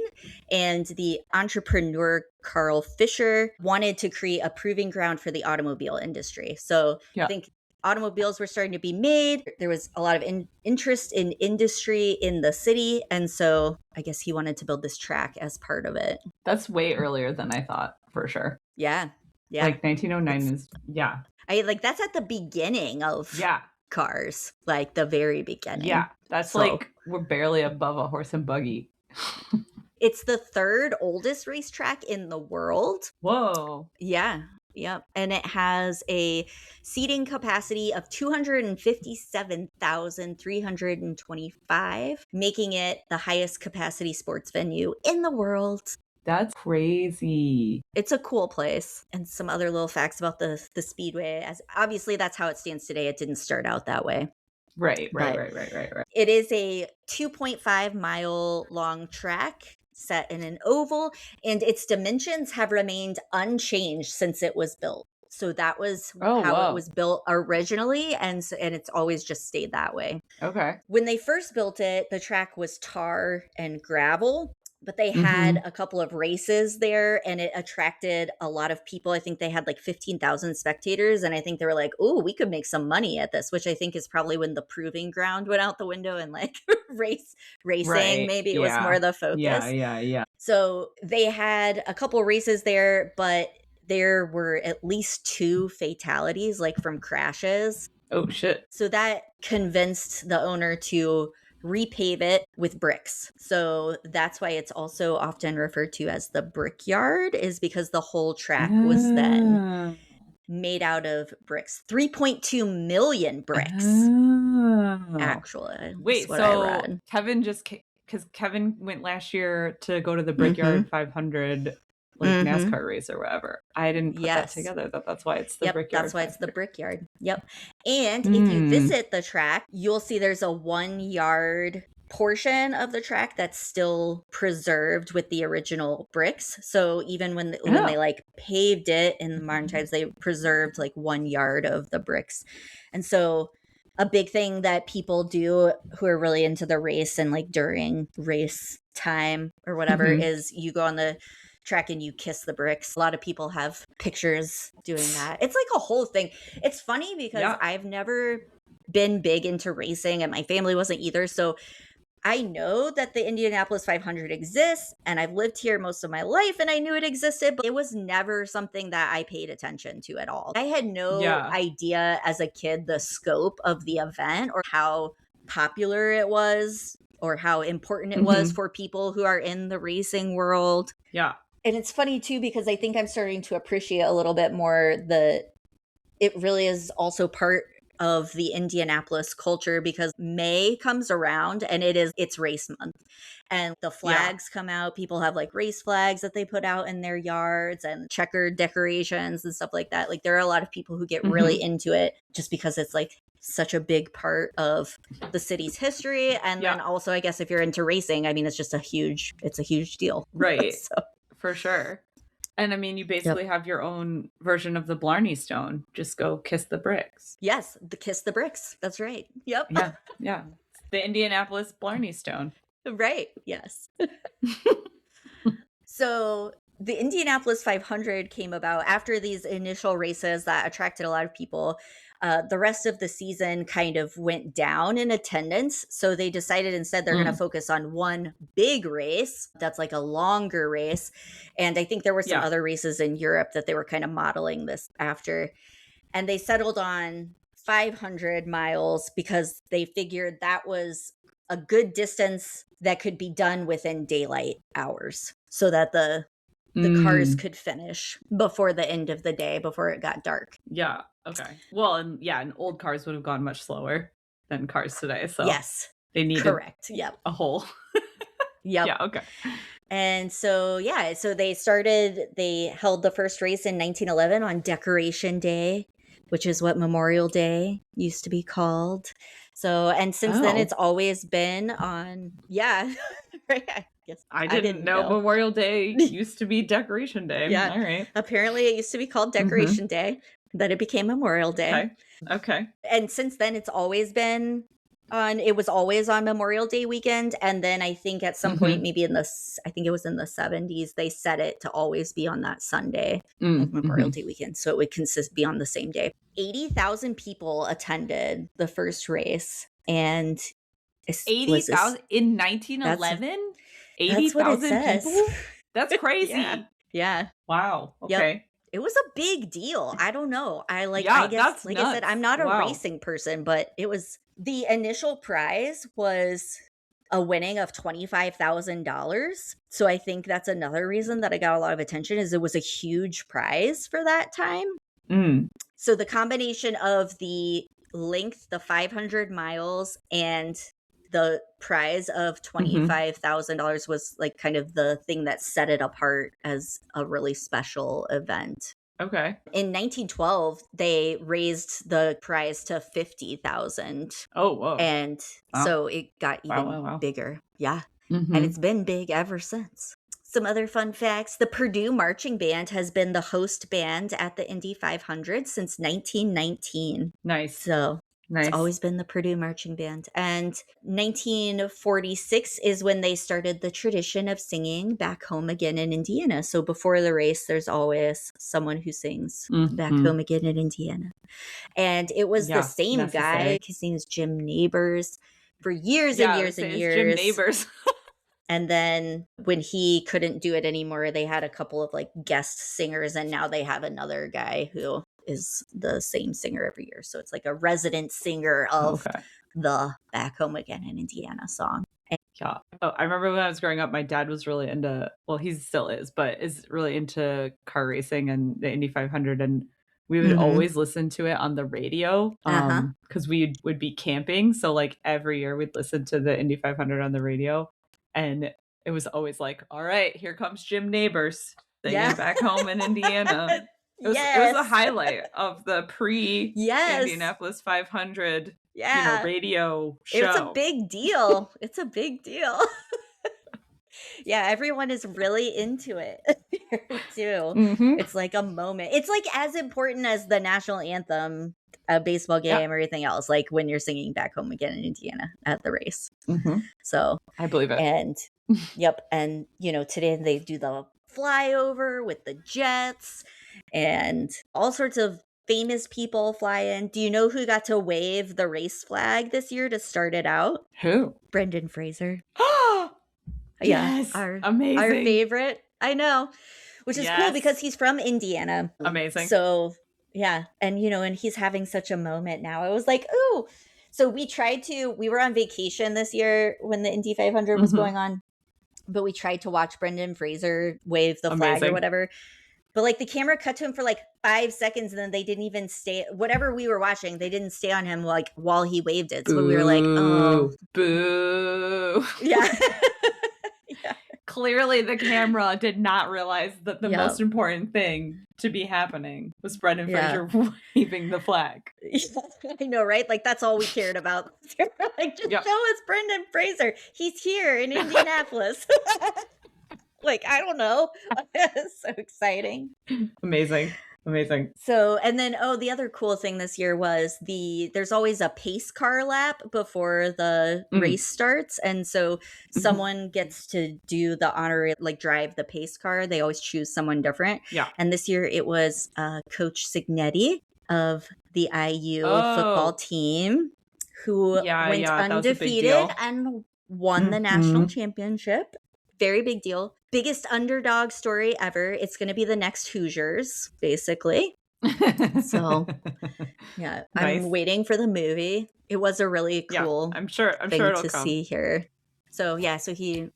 and the entrepreneur Carl Fisher wanted to create a proving ground for the automobile industry. So I think automobiles were starting to be made. There was a lot of interest in industry in the city. And so I guess he wanted to build this track as part of it. That's way earlier than I thought, for sure. Yeah. Like 1909 is, that's at the beginning of cars, like the very beginning. Yeah. That's like, we're barely above a horse and buggy. It's the third oldest racetrack in the world. Whoa. Yeah. Yep. And it has a seating capacity of 257,325, making it the highest capacity sports venue in the world. That's crazy. It's a cool place. And some other little facts about the Speedway, as obviously that's how it stands today. It didn't start out that way. Right. It is a 2.5 mile long track set in an oval, and its dimensions have remained unchanged since it was built. So that was Oh, how it whoa. was built originally, and it's always just stayed that way. Okay. When they first built it, the track was tar and gravel, but they had Mhm. a couple of races there and it attracted a lot of people. I think they had like 15,000 spectators, and I think they were like, "Oh, we could make some money at this," which I think is probably when the proving ground went out the window and like racing Right. maybe it was Yeah. more the Yeah, focus. yeah, yeah. So they had a couple races there, but there were at least 2 fatalities, like from crashes. Oh, shit. So that convinced the owner to repave it with bricks. So that's why it's also often referred to as the brickyard, is because the whole track was then Oh. made out of bricks. 3.2 million bricks, Oh. actually, is Wait, what I so read. Kevin just because Kevin went last year to go to the Mhm. Brickyard 500 like Mhm. NASCAR race or whatever. I didn't put that Yes. together that that's why it's the Yep, that's Brickyard why it's the 500. brickyard. Yep. And if you Hmm. visit the track, you'll see there's a 1 yard portion of the track that's still preserved with the original bricks. So even when they Oh. like paved it in the modern times, they preserved like 1 yard of the bricks. And so a big thing that people do who are really into the race and like during race time or whatever Mhm. is you go on the track and you kiss the bricks. A lot of people have pictures doing that. It's like a whole thing. It's funny because Yeah. I've never been big into racing and my family wasn't either. So I know that the Indianapolis 500 exists and I've lived here most of my life and I knew it existed, but it was never something that I paid attention to at all. I had no Yeah. idea as a kid the scope of the event or how popular it was or how important it was Mhm. for people who are in the racing world. Yeah. And it's funny too because I think I'm starting to appreciate a little bit more it really is also part of the Indianapolis culture because May comes around and it's race month. And the Yeah. flags come out. People have like race flags that they put out in their yards and checkered decorations and stuff like that. Like there are a lot of people who get really Mhm. into it just because it's like such a big part of the city's history. And Yeah. then also I guess if you're into racing, I mean it's a huge deal. Right. So For sure. And I mean, you yep. basically have your own version of the Blarney Stone. Just go kiss the bricks. Yes, the kiss the bricks. That's right. Yep. Yeah. Yeah. The Indianapolis Blarney Stone. Right. Yes. So the Indianapolis 500 came about after these initial races that attracted a lot of people. The rest of the season kind of went down in attendance. So they decided instead they're going to Mm. focus on one big race that's like a longer race. And I think there were some Yeah. other races in Europe that they were kind of modeling this after. And they settled on 500 miles because they figured that was a good distance that could be done within daylight hours so that the cars Mm. could finish before the end of the day before it got dark. Yeah. Okay. Well, and yeah, and old cars would have gone much slower than cars today. So Yes. they needed Correct. Yep. a hole. Yep. Yeah. Okay. And so yeah, so they held the first race in 1911 on Decoration Day, which is what Memorial Day used to be called. So, and since then Oh, it's always been on, yeah, right. I guess I I didn't didn't know know. Memorial Day used to be Decoration Day. Yeah. All right. Apparently it used to be called Mm-hmm. Decoration Day, then it became Memorial Day. Okay. Okay. And since then it's always been it was always on Memorial Day weekend, and then I think at some point Mm-hmm. maybe I think it was in the 70s they set it to always be on that Sunday of Memorial Mm-hmm. Day weekend, so it would be on the same day. 80,000 people attended the first race, and was this 80,000 in that's 1911? that's what it 80,000 says. people? That's Yeah. crazy. Yeah. Wow. Yep. Okay. It was a big deal. I don't know. I Yeah, guess, that's like I said, I'm nuts. not a Wow. racing person, but the initial prize was a winning of $25,000. So I think that's another reason that I got a lot of attention is it was a huge prize for that time. Mm. So the combination of the length, the 500 miles, and the prize of Mm-hmm. $25,000 was like kind of the thing that set it apart as a really special event. Okay. In 1912, they raised the prize to 50,000, Oh, whoa. and Wow. so it got Wow, even wow, wow. bigger. Yeah. And Mm-hmm. it's been big ever since. Some other fun facts. The Purdue Marching Band has been the host band at the Indy 500 since 1919. Nice. So Nice. it's always been the Purdue Marching Band. And 1946 is when they started the tradition of singing Back Home Again in Indiana. So before the race, there's always someone who sings Back Home Again in Indiana. And it was the same guy. His name is Jim Neighbors for years and years and years. Jim Neighbors. And then when he couldn't do it anymore, they had a couple of like guest singers, and now they have another guy who is the same singer every year. So it's like a resident singer of the Back Home Again in Indiana song. Yeah. Oh, I remember when I was growing up, my dad was really into, well, he still is, but is really into car racing and the Indy 500. And we would always listen to it on the radio because we would be camping. So like every year we'd listen to the Indy 500 on the radio. And it was always like, all right, here comes Jim Neighbors singing Back Home in Indiana. It was a highlight of the pre-Indianapolis 500 radio show. It's a big deal. It's a big deal. Yeah, everyone is really into it too. It's like a moment. It's like as important as the national anthem, a baseball game, or anything else, like when you're singing Back Home Again in Indiana at the race. So I believe it. And and today they do the flyover with the jets and all sorts of famous people fly in. Do you know who got to wave the race flag this year to start it out? Who? Brendan Fraser. Yes, amazing. Our favorite. I know, which is cool because he's from Indiana. Amazing. So yeah, and and he's having such a moment now. I was like, ooh. So we were on vacation this year when the Indy 500 was going on, but we tried to watch Brendan Fraser wave the flag or whatever. But like the camera cut to him for like 5 seconds, and then they didn't even stay. Whatever we were watching, they didn't stay on him like while he waved it. So we were like, oh, boo. Yeah. Clearly the camera did not realize that the most important thing to be happening was Brendan Fraser waving the flag. I know, right? Like that's all we cared about. Like just show us Brendan Fraser. He's here in Indianapolis. Like, I don't know. It's so exciting. Amazing. So, and then, the other cool thing this year was there's always a pace car lap before the race starts. And so someone gets to do the honorary, like drive the pace car. They always choose someone different. Yeah. And this year it was Coach Signetti of the IU football team who went undefeated and won the national championship. Very big deal. Biggest underdog story ever. It's going to be the next Hoosiers, basically. So, yeah, nice. I'm waiting for the movie. It was a really cool I'm sure thing it'll to come. see here. So, yeah, so he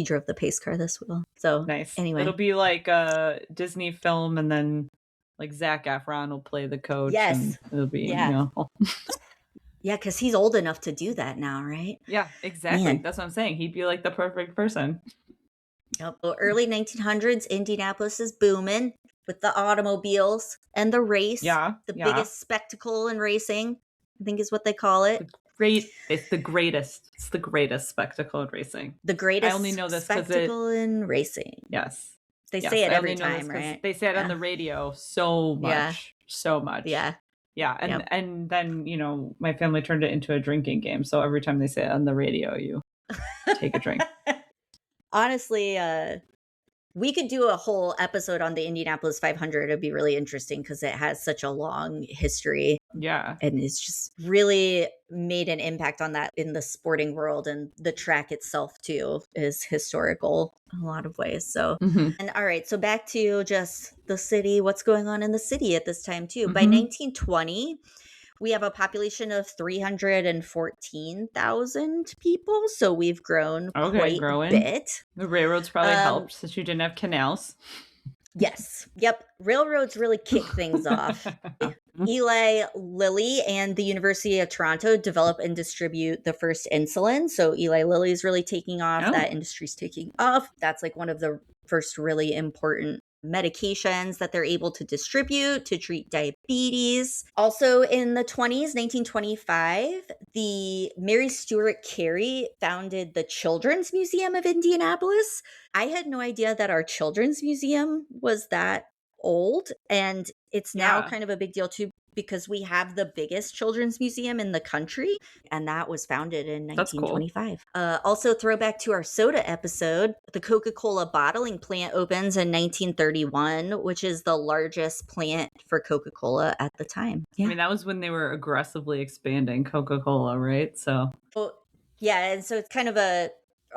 drove the pace car this wheel. So, nice. Anyway. It'll be like a Disney film, and then like Zac Efron will play the coach. Yes. And it'll be, Yeah, because he's old enough to do that now, right? Yeah, exactly. Man. That's what I'm saying. He'd be like the perfect person. Yep. Well, early 1900s, Indianapolis is booming with the automobiles and the race. Yeah. The biggest spectacle in racing, I think is what they call it. It's the greatest. It's the greatest spectacle in racing. The greatest I only know this spectacle in racing. Yes. They say it every time, right? They say it on the radio so much. Yeah. So much. Yeah. Yeah. And then, my family turned it into a drinking game. So every time they say it on the radio, you take a drink. Honestly, we could do a whole episode on the Indianapolis 500. It'd be really interesting because it has such a long history. Yeah. And it's just really made an impact on that in the sporting world. And the track itself, too, is historical in a lot of ways. So, and all right. So back to just the city. What's going on in the city at this time, too? By 1920, we have a population of 314,000 people. So we've grown quite a bit. The railroads probably helped since you didn't have canals. Yes. Yep. Railroads really kick things off. Eli Lilly and the University of Toronto develop and distribute the first insulin. So Eli Lilly is really taking off. That industry's taking off. That's like one of the first really important medications that they're able to distribute to treat diabetes. Also in the 20s, 1925, the Mary Stuart Carey founded the Children's Museum of Indianapolis. I had no idea that our Children's Museum was that old, and it's now Yeah. kind of a big deal too because we have the biggest children's museum in the country, and that was founded in That's cool. 1925. Also, throwback to our soda episode, the Coca-Cola bottling plant opens in 1931, which is the largest plant for Coca-Cola at the time. I mean, that was when they were aggressively expanding Coca-Cola, right? So yeah, and so it's kind of a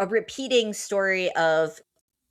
repeating story of,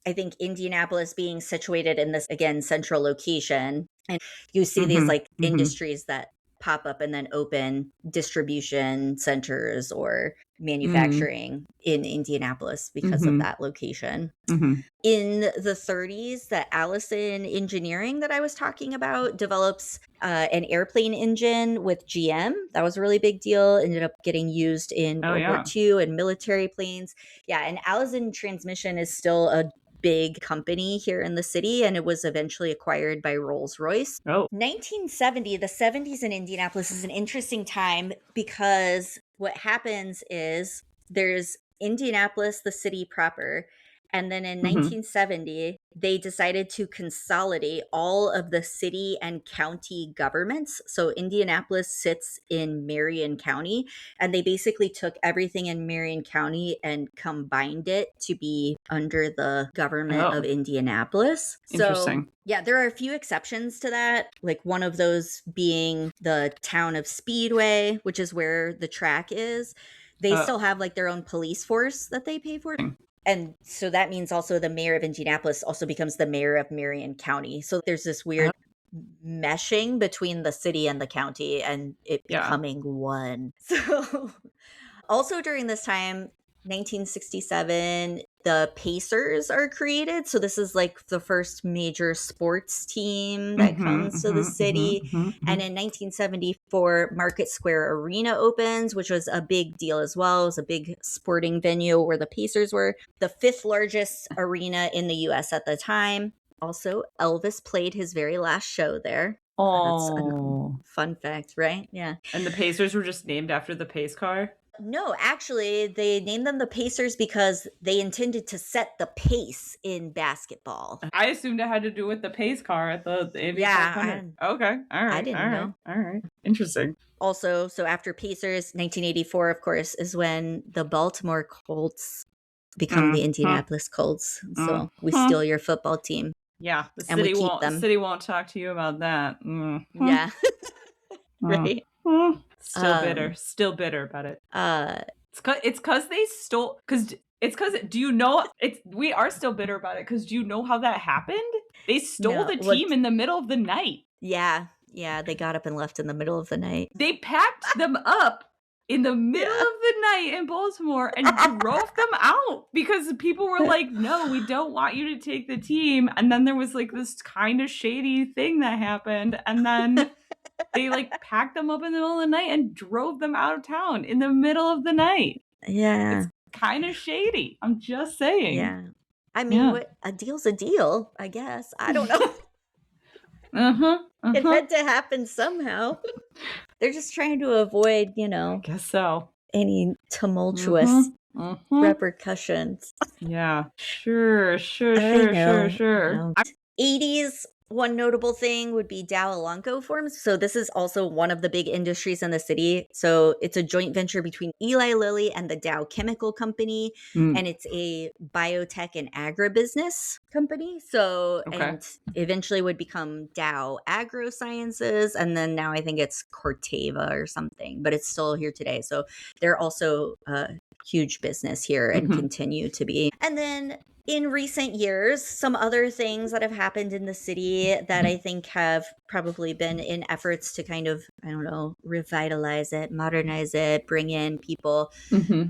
I think, Indianapolis being situated in this, again, central location. And you see these like industries that pop up and then open distribution centers or manufacturing in Indianapolis because of that location. In the 30s, the Allison Engineering that I was talking about develops an airplane engine with GM. That was a really big deal. Ended up getting used in World War II and military planes. Yeah, and Allison Transmission is still a big company here in the city, and it was eventually acquired by Rolls-Royce. 1970, the 70s in Indianapolis is an interesting time because what happens is there's Indianapolis, the city proper, and then in 1970, they decided to consolidate all of the city and county governments. So Indianapolis sits in Marion County, and they basically took everything in Marion County and combined it to be under the government of Indianapolis. Interesting. So, yeah, there are a few exceptions to that, like one of those being the town of Speedway, which is where the track is. They still have like their own police force that they pay for. And so that means also the mayor of Indianapolis also becomes the mayor of Marion County. So there's this weird meshing between the city and the county and it becoming one. So also during this time, 1967, the Pacers are created. So this is like the first major sports team that comes to the city. And in 1974, Market Square Arena opens, which was a big deal as well. It was a big sporting venue where the Pacers were. The 5th largest arena in the US at the time. Also, Elvis played his very last show there. That's a fun fact, right? Yeah. And the Pacers were just named after the pace car? No, actually, they named them the Pacers because they intended to set the pace in basketball. I assumed it had to do with the pace car at the Indy 500. Okay. All right. I didn't know. All right. Interesting. Also, so after Pacers, 1984, of course, is when the Baltimore Colts become the Indianapolis Colts. So we steal your football team. Yeah, the city won't talk to you about that. Yeah. Right. Still bitter about it. It's because they stole. Do you know? We are still bitter about it because do you know how that happened? They stole the team in the middle of the night. Yeah, they got up and left in the middle of the night. They packed them up in the middle of the night in Baltimore and drove them out because people were like, "No, we don't want you to take the team." And then there was like this kind of shady thing that happened, and then. They like packed them up in the middle of the night and drove them out of town in the middle of the night. Yeah. It's kind of shady. I'm just saying. Yeah. I mean, a deal's a deal, I guess. I don't know. It had to happen somehow. They're just trying to avoid, I guess so. Any tumultuous repercussions. Yeah. Sure. 80s. One notable thing would be Dow Elanco Farms. So this is also one of the big industries in the city. So it's a joint venture between Eli Lilly and the Dow Chemical Company. And it's a biotech and agribusiness company. So, and eventually would become Dow AgroSciences. And then now I think it's Corteva or something, but it's still here today. So they're also a huge business here and continue to be. And then in recent years, some other things that have happened in the city that I think have probably been in efforts to kind of, I don't know, revitalize it, modernize it, bring in people.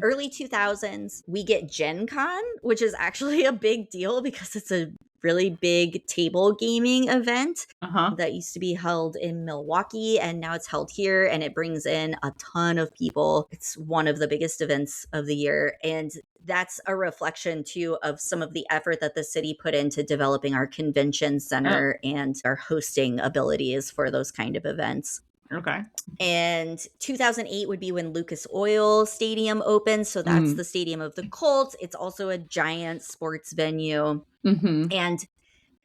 Early 2000s, we get Gen Con, which is actually a big deal because it's a really big table gaming event Uh-huh. that used to be held in Milwaukee, and now it's held here, and it brings in a ton of people. It's one of the biggest events of the year, and that's a reflection too of some of the effort that the city put into developing our convention center and our hosting abilities for those kind of events. Okay. And 2008 would be when Lucas Oil Stadium opened. So that's the stadium of the Colts. It's also a giant sports venue. And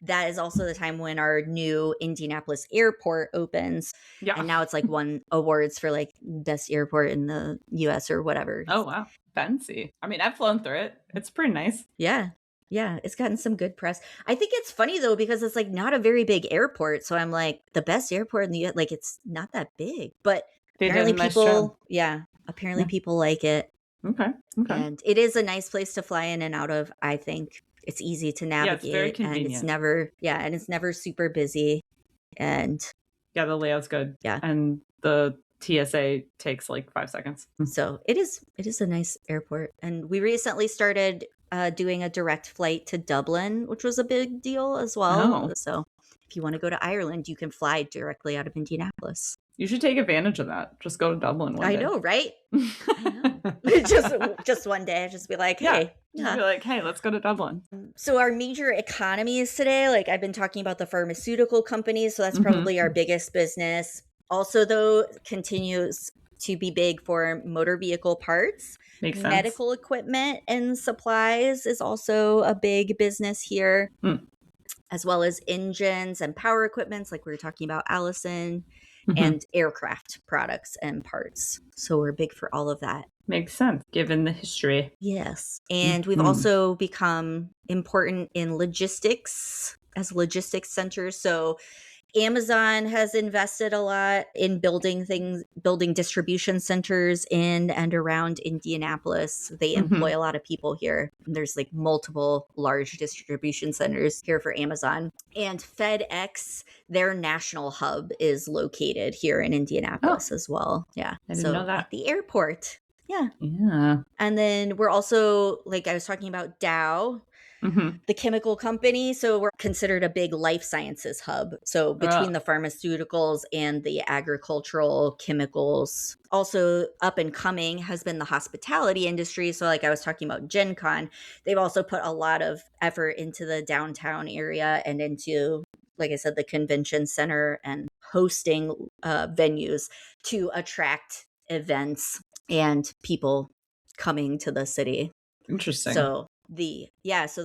that is also the time when our new Indianapolis airport opens. Yeah. And now it's like won awards for like best airport in the US or whatever. Oh, wow. Fancy. I mean, I've flown through it. It's pretty nice. Yeah. Yeah, it's gotten some good press. I think it's funny though, because it's like not a very big airport. So I'm like, the best airport in the US, like it's not that big. But They did apparently a nice people, job. apparently people like it. Okay. And it is a nice place to fly in and out of, I think. It's easy to navigate. Yeah, it's very convenient. And it's never super busy. And yeah, the layout's good. Yeah. And the TSA takes like 5 seconds. So it is a nice airport. And we recently started doing a direct flight to Dublin, which was a big deal as well. Oh. So if you want to go to Ireland, you can fly directly out of Indianapolis. You should take advantage of that. Just go to Dublin one day. I know, right? I know. just one day, just be like, hey. Just be like, hey, let's go to Dublin. So our major economies today, like I've been talking about the pharmaceutical companies, so that's probably our biggest business. Also, though, continues to be big for motor vehicle parts. Makes sense. Medical equipment and supplies is also a big business here, as well as engines and power equipments, like we were talking about Allison, and aircraft products and parts. So we're big for all of that. Makes sense, given the history. Yes. And we've also become important in logistics as logistics centers. So Amazon has invested a lot in building distribution centers in and around Indianapolis. They employ a lot of people here. There's like multiple large distribution centers here for Amazon. And FedEx, their national hub, is located here in Indianapolis as well. Yeah. I didn't know that. At the airport. Yeah. Yeah. And then we're also, like I was talking about Dow, the chemical company. So we're considered a big life sciences hub. So between the pharmaceuticals and the agricultural chemicals. Also up and coming has been the hospitality industry. So like I was talking about Gen Con, they've also put a lot of effort into the downtown area and into, like I said, the convention center and hosting venues to attract events and people coming to the city. Interesting. So the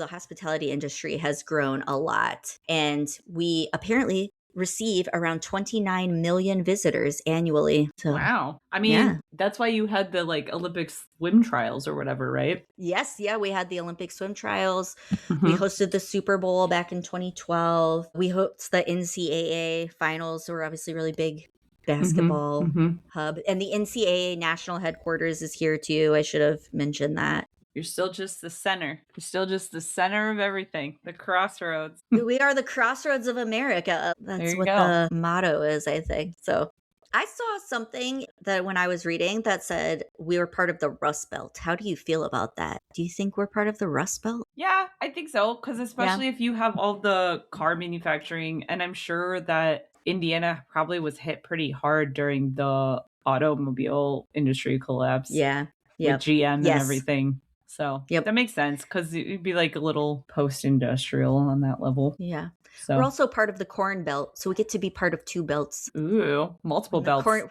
hospitality industry has grown a lot, and we apparently receive around 29 million visitors annually. So, wow. I mean, that's why you had the like Olympic swim trials or whatever, right? Yes. Yeah. We had the Olympic swim trials. We hosted the Super Bowl back in 2012. We host the NCAA finals. So we're obviously really big basketball hub. And the NCAA national headquarters is here too. I should have mentioned that. You're still just the center. You're still just the center of everything. The crossroads. We are the crossroads of America. That's what the motto is, I think. So I saw something that when I was reading that said we were part of the Rust Belt. How do you feel about that? Do you think we're part of the Rust Belt? Yeah, I think so. Because especially if you have all the car manufacturing, and I'm sure that Indiana probably was hit pretty hard during the automobile industry collapse. Yeah. With GM and everything. So that makes sense because it'd be like a little post-industrial on that level. Yeah. So we're also part of the Corn Belt. So we get to be part of two belts. Ooh, multiple belts. We're in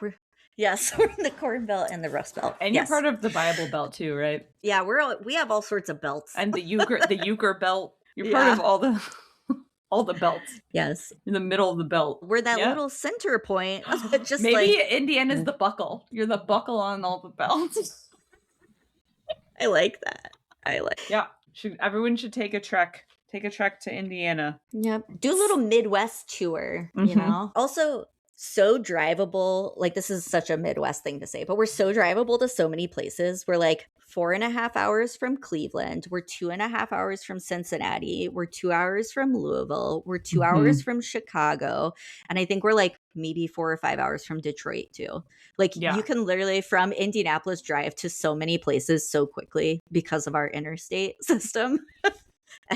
the Corn Belt and the Rust Belt. And you're part of the Bible Belt too, right? Yeah, we have all sorts of belts. And the Euchre Belt. You're part of all the belts. Yes. In the middle of the belt. We're that little center point. Just maybe Indiana's the buckle. You're the buckle on all the belts. I like that. Yeah. Everyone should take a trek. Take a trek to Indiana. Yep. Do a little Midwest tour, you know? Also, so drivable. Like, this is such a Midwest thing to say, but we're so drivable to so many places. We're like 4.5 hours from Cleveland. We're 2.5 hours from Cincinnati. We're 2 hours from Louisville. We're 2 hours from Chicago. And I think we're like maybe 4 or 5 hours from Detroit too. Like you can literally from Indianapolis drive to so many places so quickly because of our interstate system.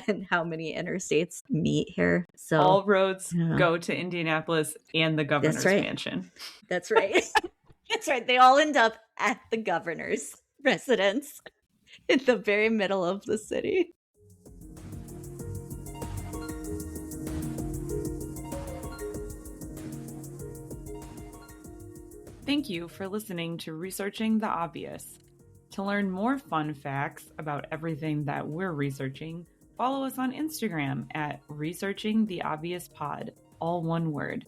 and how many interstates meet here. So All roads I don't know. go to Indianapolis and the governor's right. mansion. That's right. That's right. They all end up at the governor's residence in the very middle of the city. Thank you for listening to Researching the Obvious. To learn more fun facts about everything that we're researching, follow us on Instagram at Researching the Obvious Pod, all one word.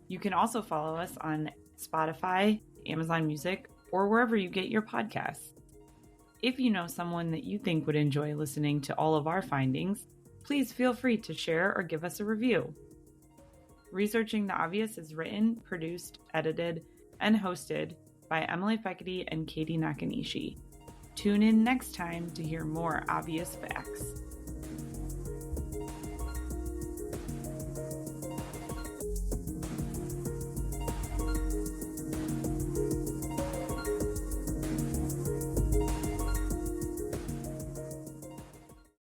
You can also follow us on Spotify, Amazon Music, or wherever you get your podcasts. If you know someone that you think would enjoy listening to all of our findings, please feel free to share or give us a review. Researching the Obvious is written, produced, edited, and hosted by Emily Fekete and Katie Nakanishi. Tune in next time to hear more obvious facts.